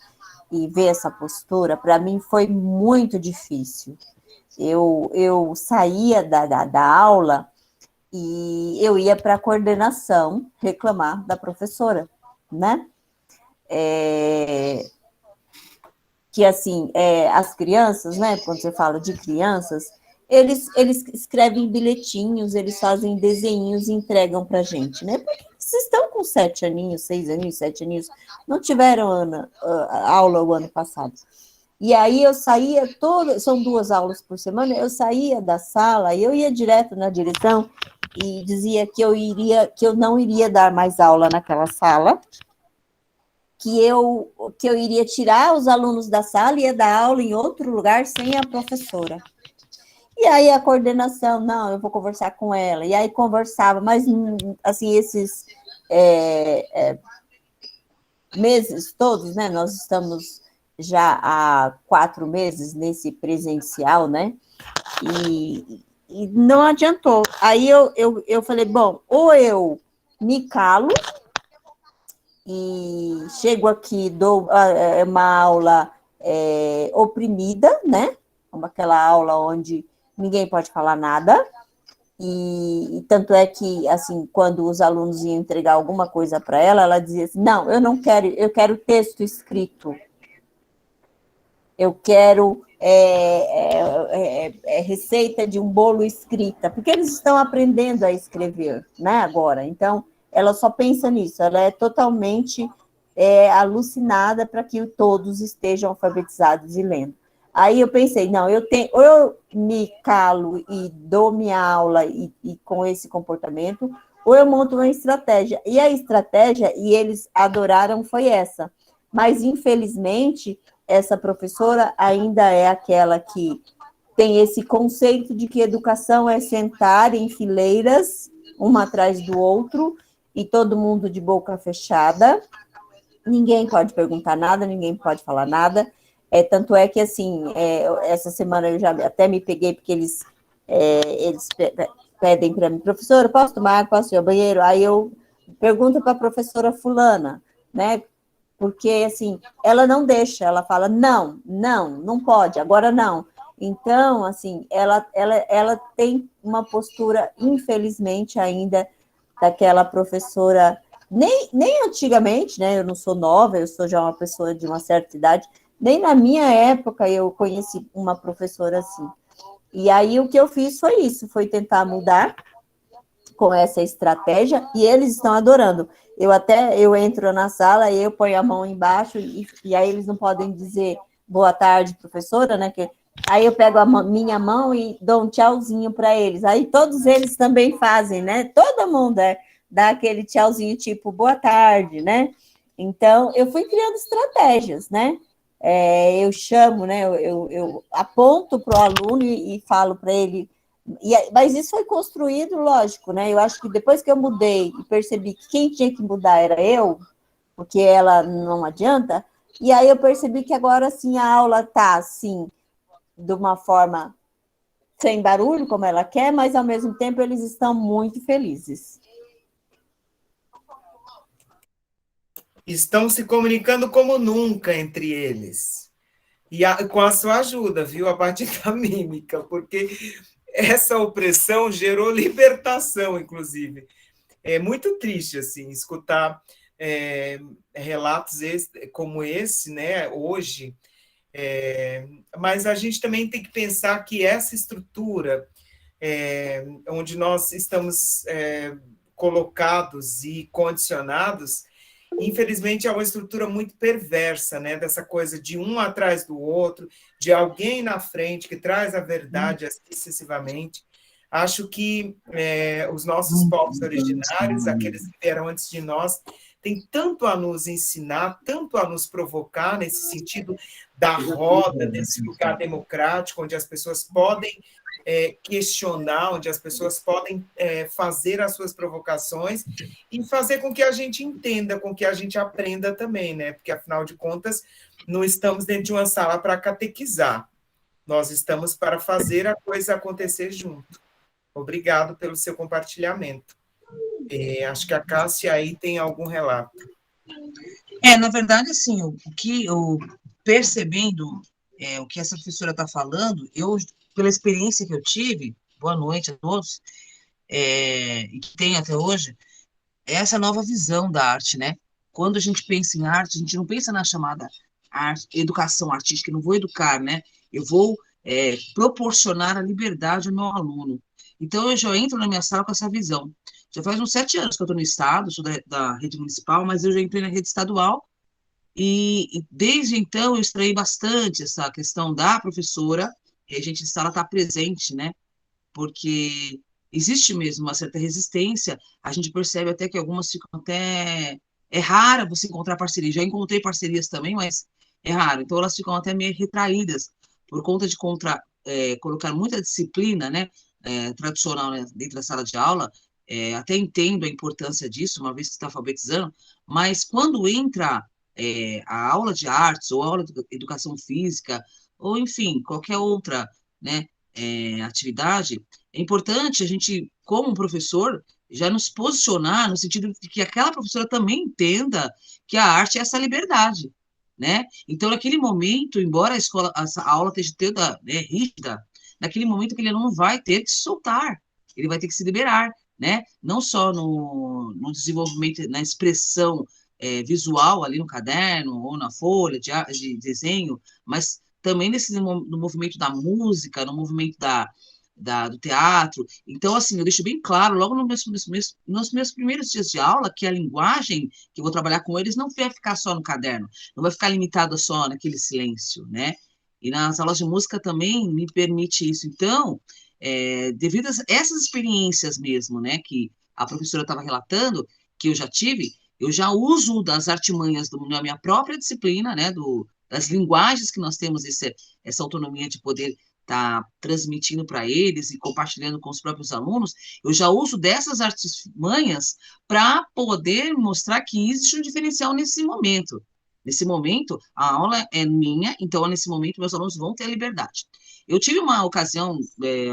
e ver essa postura, para mim foi muito difícil. Eu saía da aula e eu ia para a coordenação reclamar da professora, né? Que, assim, as crianças, né, quando você fala de crianças, eles escrevem bilhetinhos, eles fazem desenhos e entregam para a gente, né? Porque vocês estão com 7 aninhos, 6 aninhos, 7 aninhos, não tiveram aula o ano passado. E aí eu saía, são 2 aulas por semana, eu saía da sala, eu ia direto na direção e dizia que eu não iria dar mais aula naquela sala, que eu iria tirar os alunos da sala e ia dar aula em outro lugar sem a professora. E aí a coordenação, não, eu vou conversar com ela. E aí conversava, mas, assim, esses meses todos, né, nós estamos já há 4 meses nesse presencial, né, e não adiantou. Aí eu falei, bom, ou eu me calo e chego aqui, dou uma aula oprimida, né, aquela aula onde ninguém pode falar nada, e tanto é que, assim, quando os alunos iam entregar alguma coisa para ela dizia assim, não, eu não quero, eu quero texto escrito, eu quero receita de um bolo escrita, porque eles estão aprendendo a escrever, né, agora, então, ela só pensa nisso, ela é totalmente alucinada para que todos estejam alfabetizados e lendo. Aí eu pensei, não, ou eu me calo e dou minha aula e com esse comportamento, ou eu monto uma estratégia. E a estratégia, e eles adoraram, foi essa. Mas, infelizmente, essa professora ainda é aquela que tem esse conceito de que educação é sentar em fileiras, uma atrás do outro, e todo mundo de boca fechada. Ninguém pode perguntar nada, ninguém pode falar nada. Tanto é que, assim, essa semana eu já até me peguei, porque eles pedem para mim, professora, posso tomar água, posso ir ao banheiro? Aí eu pergunto para a professora fulana, né? Porque, assim, ela não deixa, ela fala, não pode, agora não. Então, assim, ela tem uma postura, infelizmente, ainda, daquela professora, nem antigamente, né? Eu não sou nova, eu sou já uma pessoa de uma certa idade. Nem na minha época eu conheci uma professora assim. E aí o que eu fiz foi isso, foi tentar mudar com essa estratégia, e eles estão adorando. Eu entro na sala e eu ponho a mão embaixo, e aí eles não podem dizer boa tarde, professora, né? Que Aí eu pego a minha mão e dou um tchauzinho para eles. Aí todos eles também fazem, né? Todo mundo dá aquele tchauzinho tipo boa tarde, né? Então eu fui criando estratégias, né? Eu chamo, né? Eu aponto para o aluno e falo para ele. Mas isso foi construído, lógico, né? Eu acho que depois que eu mudei e percebi que quem tinha que mudar era eu, porque ela não adianta. E aí eu percebi que agora sim a aula está assim, de uma forma sem barulho, como ela quer, mas ao mesmo tempo eles estão muito felizes. Estão se comunicando como nunca entre eles. E com a sua ajuda, viu? A partir da mímica, porque essa opressão gerou libertação, inclusive. É muito triste, assim, escutar relatos como esse, né, hoje, mas a gente também tem que pensar que essa estrutura onde nós estamos colocados e condicionados, infelizmente, é uma estrutura muito perversa, né? Dessa coisa de um atrás do outro, de alguém na frente que traz a verdade excessivamente. Acho que os nossos povos originários, aqueles que vieram antes de nós, têm tanto a nos ensinar, tanto a nos provocar, nesse sentido da roda, desse lugar democrático, onde as pessoas podem questionar, onde as pessoas podem fazer as suas provocações e fazer com que a gente entenda, com que a gente aprenda também, né? Porque, afinal de contas, não estamos dentro de uma sala para catequizar, nós estamos para fazer a coisa acontecer junto. Obrigado pelo seu compartilhamento. Acho que a Cássia aí tem algum relato. Na verdade, assim, o que eu percebendo o que essa professora está falando, eu, pela experiência que eu tive, boa noite a todos, e que tem até hoje, é essa nova visão da arte, né? Quando a gente pensa em arte, a gente não pensa na chamada educação artística, eu não vou educar, né? Eu vou proporcionar a liberdade ao meu aluno. Então, eu já entro na minha sala com essa visão. Já faz uns 7 anos que eu estou no Estado, sou da rede municipal, mas eu já entrei na rede estadual, e desde então eu extraí bastante essa questão da professora, e a gente está presente, né? Porque existe mesmo uma certa resistência, a gente percebe até que algumas ficam até... É raro você encontrar parceria, já encontrei parcerias também, mas é raro, então elas ficam até meio retraídas, por conta de colocar muita disciplina, né, tradicional, né, dentro da sala de aula. Até entendo a importância disso, uma vez que está alfabetizando, mas quando entra a aula de artes, ou a aula de educação física, ou enfim, qualquer outra, né, atividade, é importante a gente, como professor, já nos posicionar no sentido de que aquela professora também entenda que a arte é essa liberdade, né? Então, naquele momento, embora a aula esteja toda, né, rígida, naquele momento que ele não vai ter que se soltar, ele vai ter que se liberar, né? Não só no desenvolvimento, na expressão visual ali no caderno ou na folha de desenho, mas também no movimento da música, no movimento do teatro. Então, assim, eu deixo bem claro, logo nos meus primeiros dias de aula, que a linguagem que eu vou trabalhar com eles não vai ficar só no caderno, não vai ficar limitada só naquele silêncio, né? E nas aulas de música também me permite isso. Então, devido a essas experiências mesmo, né, que a professora estava relatando, que eu já tive, eu já uso das artimanhas da minha própria disciplina, né, das linguagens que nós temos, essa autonomia de poder estar transmitindo para eles e compartilhando com os próprios alunos, eu já uso dessas artimanhas para poder mostrar que existe um diferencial nesse momento. Nesse momento, a aula é minha, então, nesse momento, meus alunos vão ter a liberdade. Eu tive uma ocasião,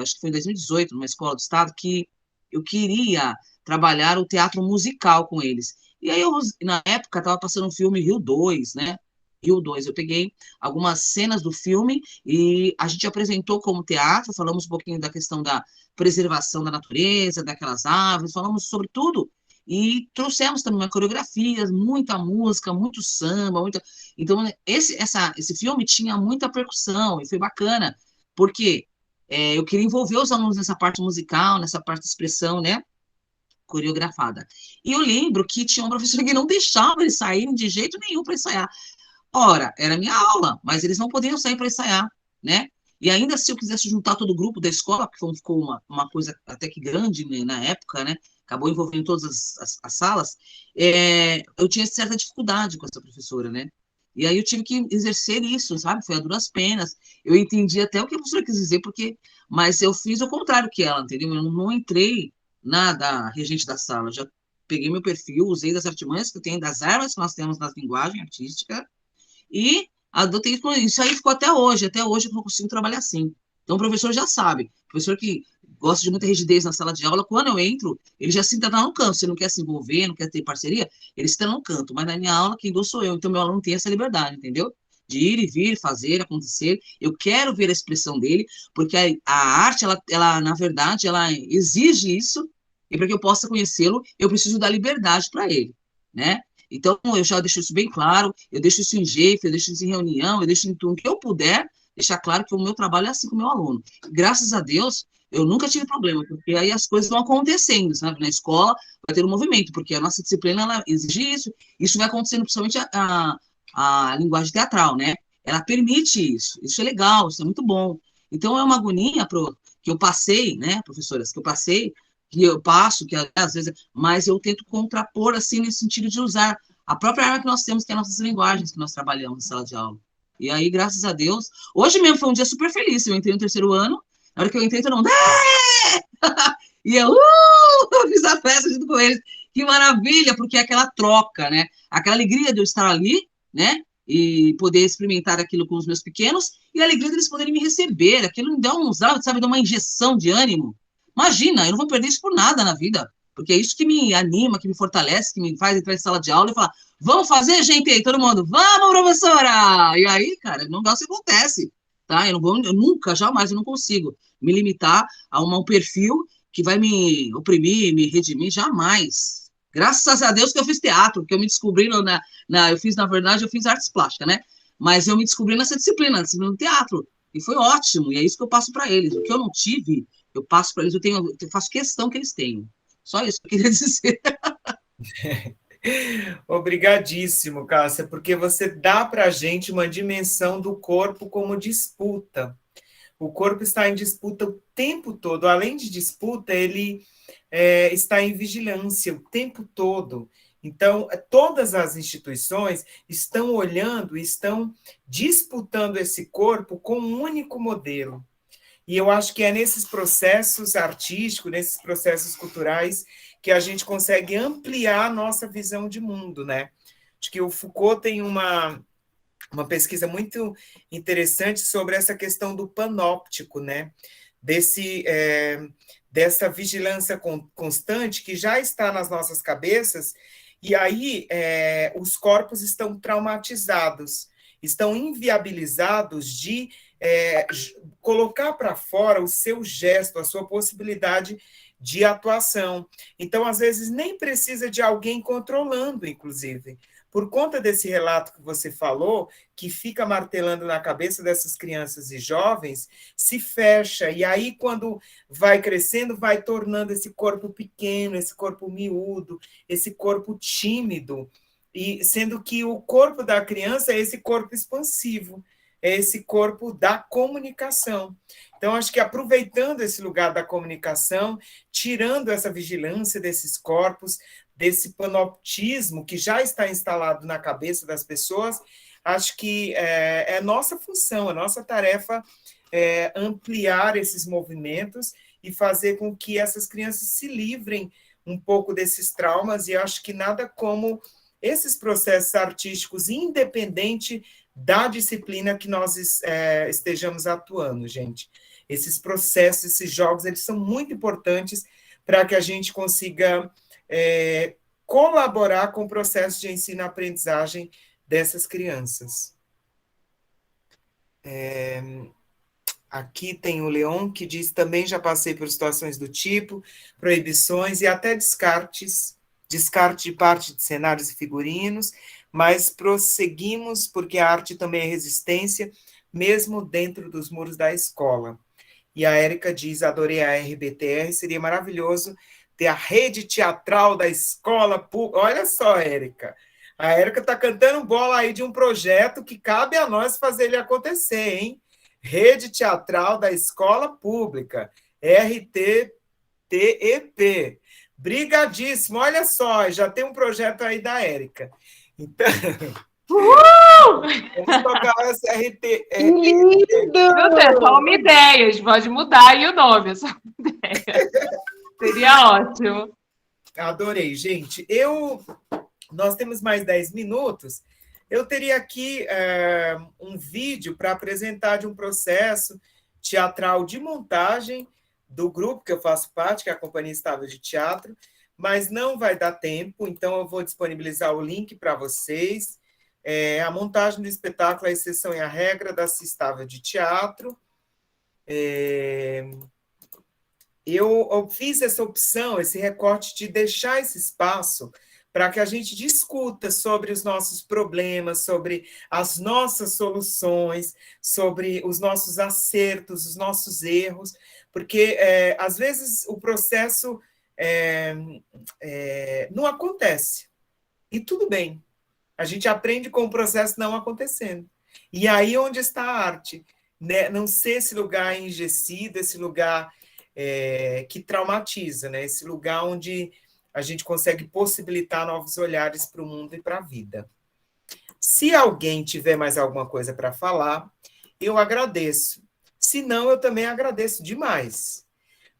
acho que foi em 2018, numa escola do Estado, que eu queria trabalhar o teatro musical com eles. E aí, na época, estava passando um filme Rio 2, né? Rio 2, eu peguei algumas cenas do filme e a gente apresentou como teatro, falamos um pouquinho da questão da preservação da natureza, daquelas árvores, falamos sobre tudo. E trouxemos também uma coreografia, muita música, muito samba, Então, esse filme tinha muita percussão e foi bacana, porque eu queria envolver os alunos nessa parte musical, nessa parte de expressão, né, coreografada. E eu lembro que tinha uma professora que não deixava eles saírem de jeito nenhum para ensaiar. Ora, era minha aula, mas eles não podiam sair para ensaiar, né? E ainda se eu quisesse juntar todo o grupo da escola, que ficou uma coisa até que grande, né, na época, né, acabou envolvendo todas as salas, eu tinha certa dificuldade com essa professora, né? E aí eu tive que exercer isso, sabe? Foi a duras penas. Eu entendi até o que a professora quis dizer, mas eu fiz o contrário que ela, entendeu? Eu não entrei da regente da sala, eu já peguei meu perfil, usei das artimanhas que eu tenho, das armas que nós temos na linguagem artística, e adotei isso aí ficou até hoje eu não consigo trabalhar assim. Então o professor já sabe, o professor que gosta de muita rigidez na sala de aula, quando eu entro, ele já se senta no canto, você não quer se envolver, não quer ter parceria, ele se senta no canto, mas na minha aula quem dou sou eu, então meu aluno tem essa liberdade, entendeu? De ir e vir, fazer, acontecer, eu quero ver a expressão dele, porque a arte, ela, na verdade, ela exige isso, e para que eu possa conhecê-lo, eu preciso dar liberdade para ele, né? Então, eu já deixo isso bem claro, eu deixo isso em jeito, eu deixo isso em reunião, eu deixo em tudo que eu puder, deixar claro que o meu trabalho é assim com o meu aluno. Graças a Deus, eu nunca tive problema, porque aí as coisas vão acontecendo, sabe? Na escola vai ter um movimento, porque a nossa disciplina, ela exige isso vai acontecendo principalmente a linguagem teatral, né? Ela permite isso é legal, isso é muito bom. Então, é uma agonia que eu passei, né, professoras, que eu passo, que às vezes, mas eu tento contrapor, assim, nesse sentido de usar a própria arma que nós temos, que é as nossas linguagens que nós trabalhamos em sala de aula. E aí, graças a Deus, hoje mesmo foi um dia super feliz, eu entrei no 3º ano, na hora que eu entrei, todo mundo, e eu fiz a festa junto com eles, que maravilha, porque é aquela troca, né, aquela alegria de eu estar ali, né, e poder experimentar aquilo com os meus pequenos, e a alegria deles poderem me receber, aquilo me dá sabe, dá uma injeção de ânimo. Imagina, eu não vou perder isso por nada na vida, porque é isso que me anima, que me fortalece, que me faz entrar em sala de aula e falar, vamos fazer, gente, aí, todo mundo, vamos, professora! E aí, cara, o negócio acontece, tá? Eu nunca, jamais, eu não consigo me limitar a um perfil que vai me oprimir, me redimir, jamais. Graças a Deus que eu fiz teatro, que eu me descobri na verdade, eu fiz artes plásticas, né? Mas eu me descobri nessa disciplina do teatro, e foi ótimo, e é isso que eu passo para eles. O que eu não tive, eu passo para eles, eu faço questão que eles tenham. Só isso que eu queria dizer. Obrigadíssimo, Cássia, porque você dá para a gente uma dimensão do corpo como disputa. O corpo está em disputa o tempo todo. Além de disputa, ele está em vigilância o tempo todo. Então, todas as instituições estão olhando, estão disputando esse corpo com um único modelo. E eu acho que é nesses processos artísticos, nesses processos culturais, que a gente consegue ampliar a nossa visão de mundo, né? Acho que o Foucault tem uma pesquisa muito interessante sobre essa questão do panóptico, né? Dessa vigilância constante que já está nas nossas cabeças, e aí os corpos estão traumatizados, estão inviabilizados de colocar para fora o seu gesto, a sua possibilidade de atuação. Então, às vezes, nem precisa de alguém controlando, inclusive. Por conta desse relato que você falou, que fica martelando na cabeça dessas crianças e jovens, se fecha, e aí, quando vai crescendo, vai tornando esse corpo pequeno, esse corpo miúdo, esse corpo tímido, e sendo que o corpo da criança é esse corpo expansivo, é esse corpo da comunicação. Então, acho que aproveitando esse lugar da comunicação, tirando essa vigilância desses corpos, desse panoptismo que já está instalado na cabeça das pessoas, acho que é nossa função, é nossa tarefa ampliar esses movimentos e fazer com que essas crianças se livrem um pouco desses traumas, e acho que nada como esses processos artísticos, independente da disciplina que nós estejamos atuando, gente. Esses processos, esses jogos, eles são muito importantes para que a gente consiga colaborar com o processo de ensino-aprendizagem dessas crianças. Aqui tem o Leon, que diz, também já passei por situações do tipo, proibições e até descarte de parte de cenários e figurinos, mas prosseguimos porque a arte também é resistência, mesmo dentro dos muros da escola. E a Érica diz, adorei a RBTR, seria maravilhoso ter a rede teatral da escola pública. Olha só, Érica, a Érica está cantando bola aí de um projeto que cabe a nós fazer ele acontecer, hein? Rede Teatral da Escola Pública, RTTEP. Brigadíssimo, olha só, já tem um projeto aí da Érica. Então, vamos tocar essa RT. Lindo! É só uma ideia, a gente pode mudar aí o nome, é só uma ideia. Seria ótimo. Adorei, gente. Nós temos mais 10 minutos. Eu teria aqui um vídeo para apresentar de um processo teatral de montagem do grupo que eu faço parte, que é a Companhia Estável de Teatro, mas não vai dar tempo, então eu vou disponibilizar o link para vocês. A montagem do espetáculo A Exceção e a Regra da Estável de Teatro. Eu fiz essa opção, esse recorte de deixar esse espaço para que a gente discuta sobre os nossos problemas, sobre as nossas soluções, sobre os nossos acertos, os nossos erros, porque, às vezes, o processo não acontece. E tudo bem. A gente aprende com o processo não acontecendo. E aí onde está a arte, né? Não ser esse lugar enrijecido, esse lugar que traumatiza, né? Esse lugar onde a gente consegue possibilitar novos olhares para o mundo e para a vida. Se alguém tiver mais alguma coisa para falar, eu agradeço. Se não, eu também agradeço demais.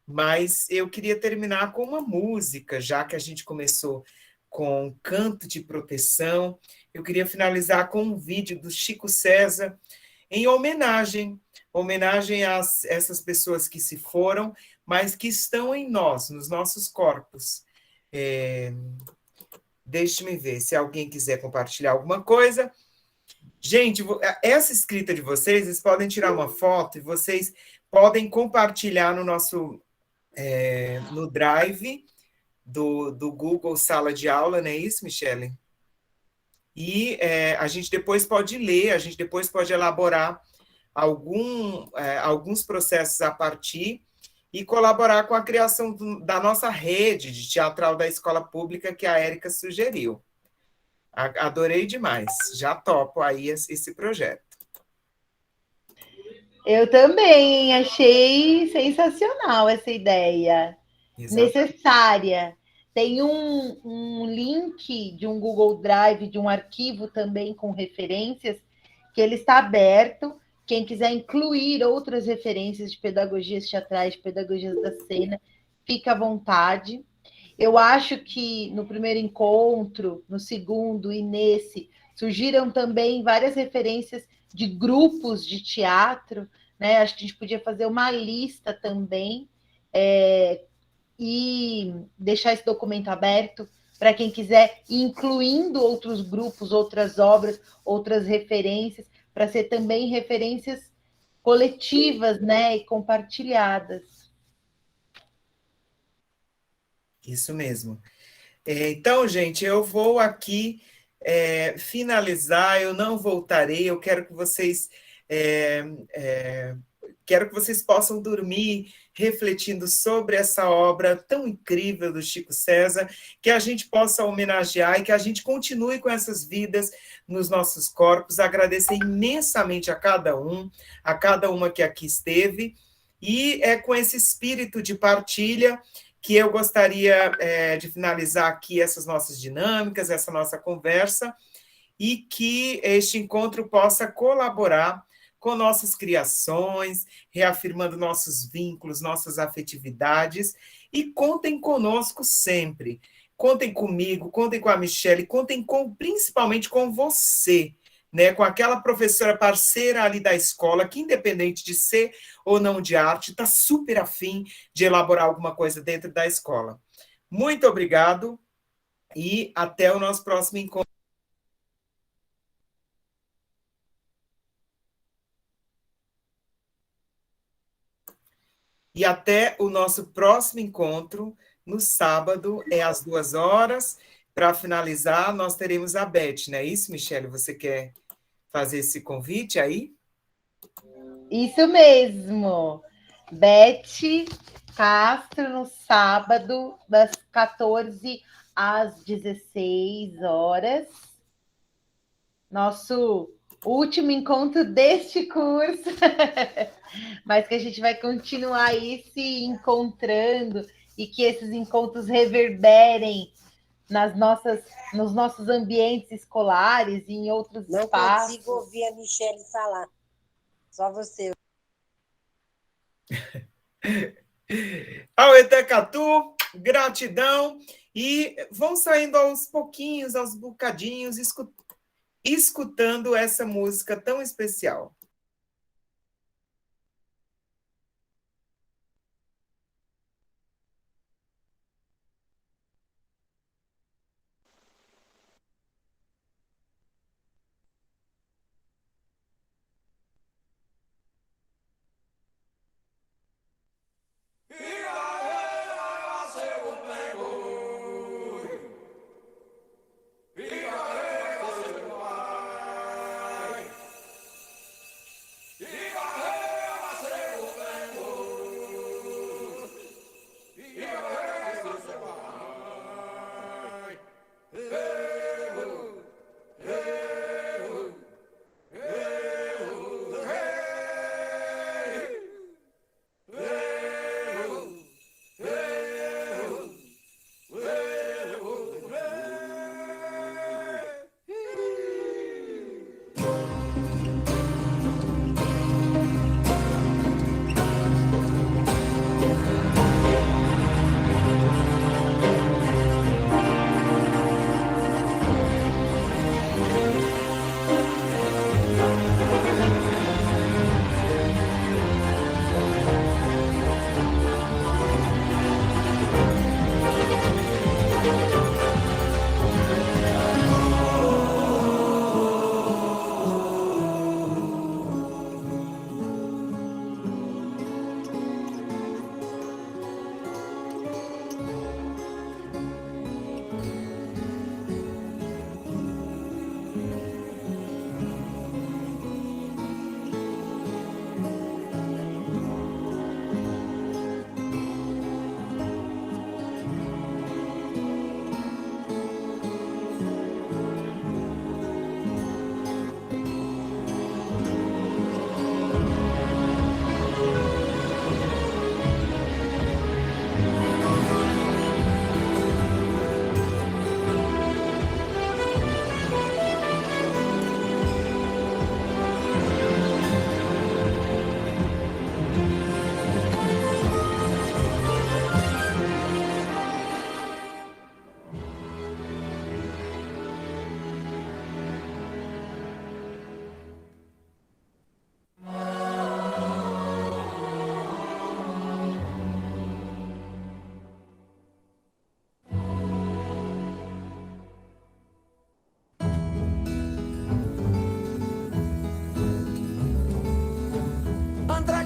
Mas eu queria terminar com uma música, já que a gente começou com Canto de Proteção. Eu queria finalizar com um vídeo do Chico César, em homenagem a essas pessoas que se foram, mas que estão em nós, nos nossos corpos. Deixe-me ver se alguém quiser compartilhar alguma coisa. Gente, essa escrita de vocês podem tirar uma foto e vocês podem compartilhar no nosso no Drive do Google Sala de Aula, não é isso, Michele? E a gente depois pode ler, a gente depois pode elaborar alguns processos a partir e colaborar com a criação da nossa rede de teatral da escola pública que a Érica sugeriu. Adorei demais, já topo aí esse projeto. Eu também achei sensacional essa ideia. Exato. Necessária. Tem um link de um Google Drive, de um arquivo também com referências, que ele está aberto. Quem quiser incluir outras referências de pedagogias teatrais, de pedagogias da cena, fica à vontade. Eu acho que no primeiro encontro, no segundo e nesse, surgiram também várias referências de grupos de teatro, né? Acho que a gente podia fazer uma lista também e deixar esse documento aberto para quem quiser, incluindo outros grupos, outras obras, outras referências, para ser também referências coletivas, né, e compartilhadas. Isso mesmo. Então, gente, eu vou aqui finalizar, eu não voltarei, eu quero que vocês possam dormir refletindo sobre essa obra tão incrível do Chico César, que a gente possa homenagear e que a gente continue com essas vidas nos nossos corpos. Agradecer imensamente a cada uma que aqui esteve, e é com esse espírito de partilha que eu gostaria de finalizar aqui essas nossas dinâmicas, essa nossa conversa, e que este encontro possa colaborar com nossas criações, reafirmando nossos vínculos, nossas afetividades, e contem conosco sempre. Contem comigo, contem com a Michele, contem principalmente com você, né, com aquela professora parceira ali da escola, que independente de ser ou não de arte, está super afim de elaborar alguma coisa dentro da escola. Muito obrigado e até o nosso próximo encontro. E até o nosso próximo encontro, no sábado, às 2h. Para finalizar, nós teremos a Beth, não é isso, Michele? Você quer fazer esse convite aí? Isso mesmo. Beth Castro, no sábado, das 14 às 16 horas. Nosso o último encontro deste curso, mas que a gente vai continuar aí se encontrando e que esses encontros reverberem nos nossos ambientes escolares e em outros espaços. Não consigo ouvir a Michele falar. Só você. Auê Tecatu, gratidão. E vão saindo aos pouquinhos, aos bocadinhos, escutando essa música tão especial.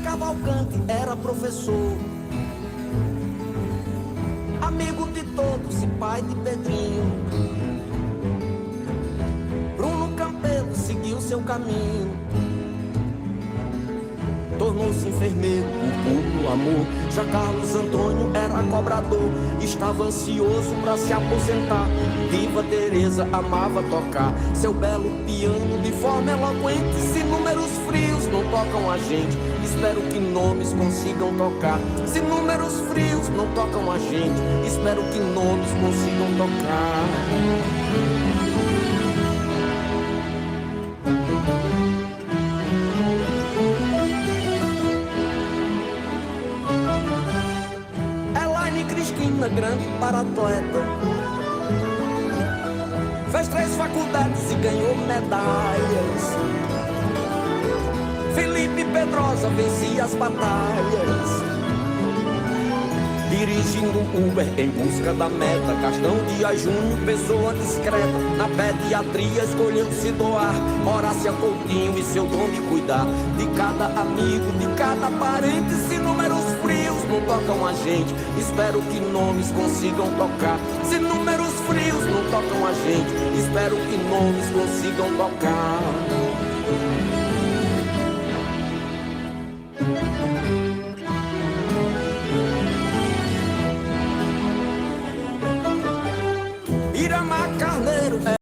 Cavalcante era professor, amigo de todos e pai de Pedrinho. Bruno Campelo seguiu seu caminho, tornou-se enfermeiro por puro amor. Já Carlos Antônio era cobrador, estava ansioso para se aposentar. Viva Teresa amava tocar seu belo piano de forma eloquente. Se números frios não tocam a gente, espero que nomes consigam tocar. Se números frios não tocam a gente, espero que nomes consigam tocar. Grande para atleta, fez 3 faculdades e ganhou medalhas. Felipe Pedrosa vencia as batalhas, dirigindo Uber em busca da meta. Gastão Dias Júnior, pessoa discreta, na pediatria escolheu se doar. Horácia Coutinho e seu dom de cuidar de cada amigo, de cada parente. Se números frios não tocam a gente, espero que nomes consigam tocar. Se números frios não tocam a gente, espero que nomes consigam tocar.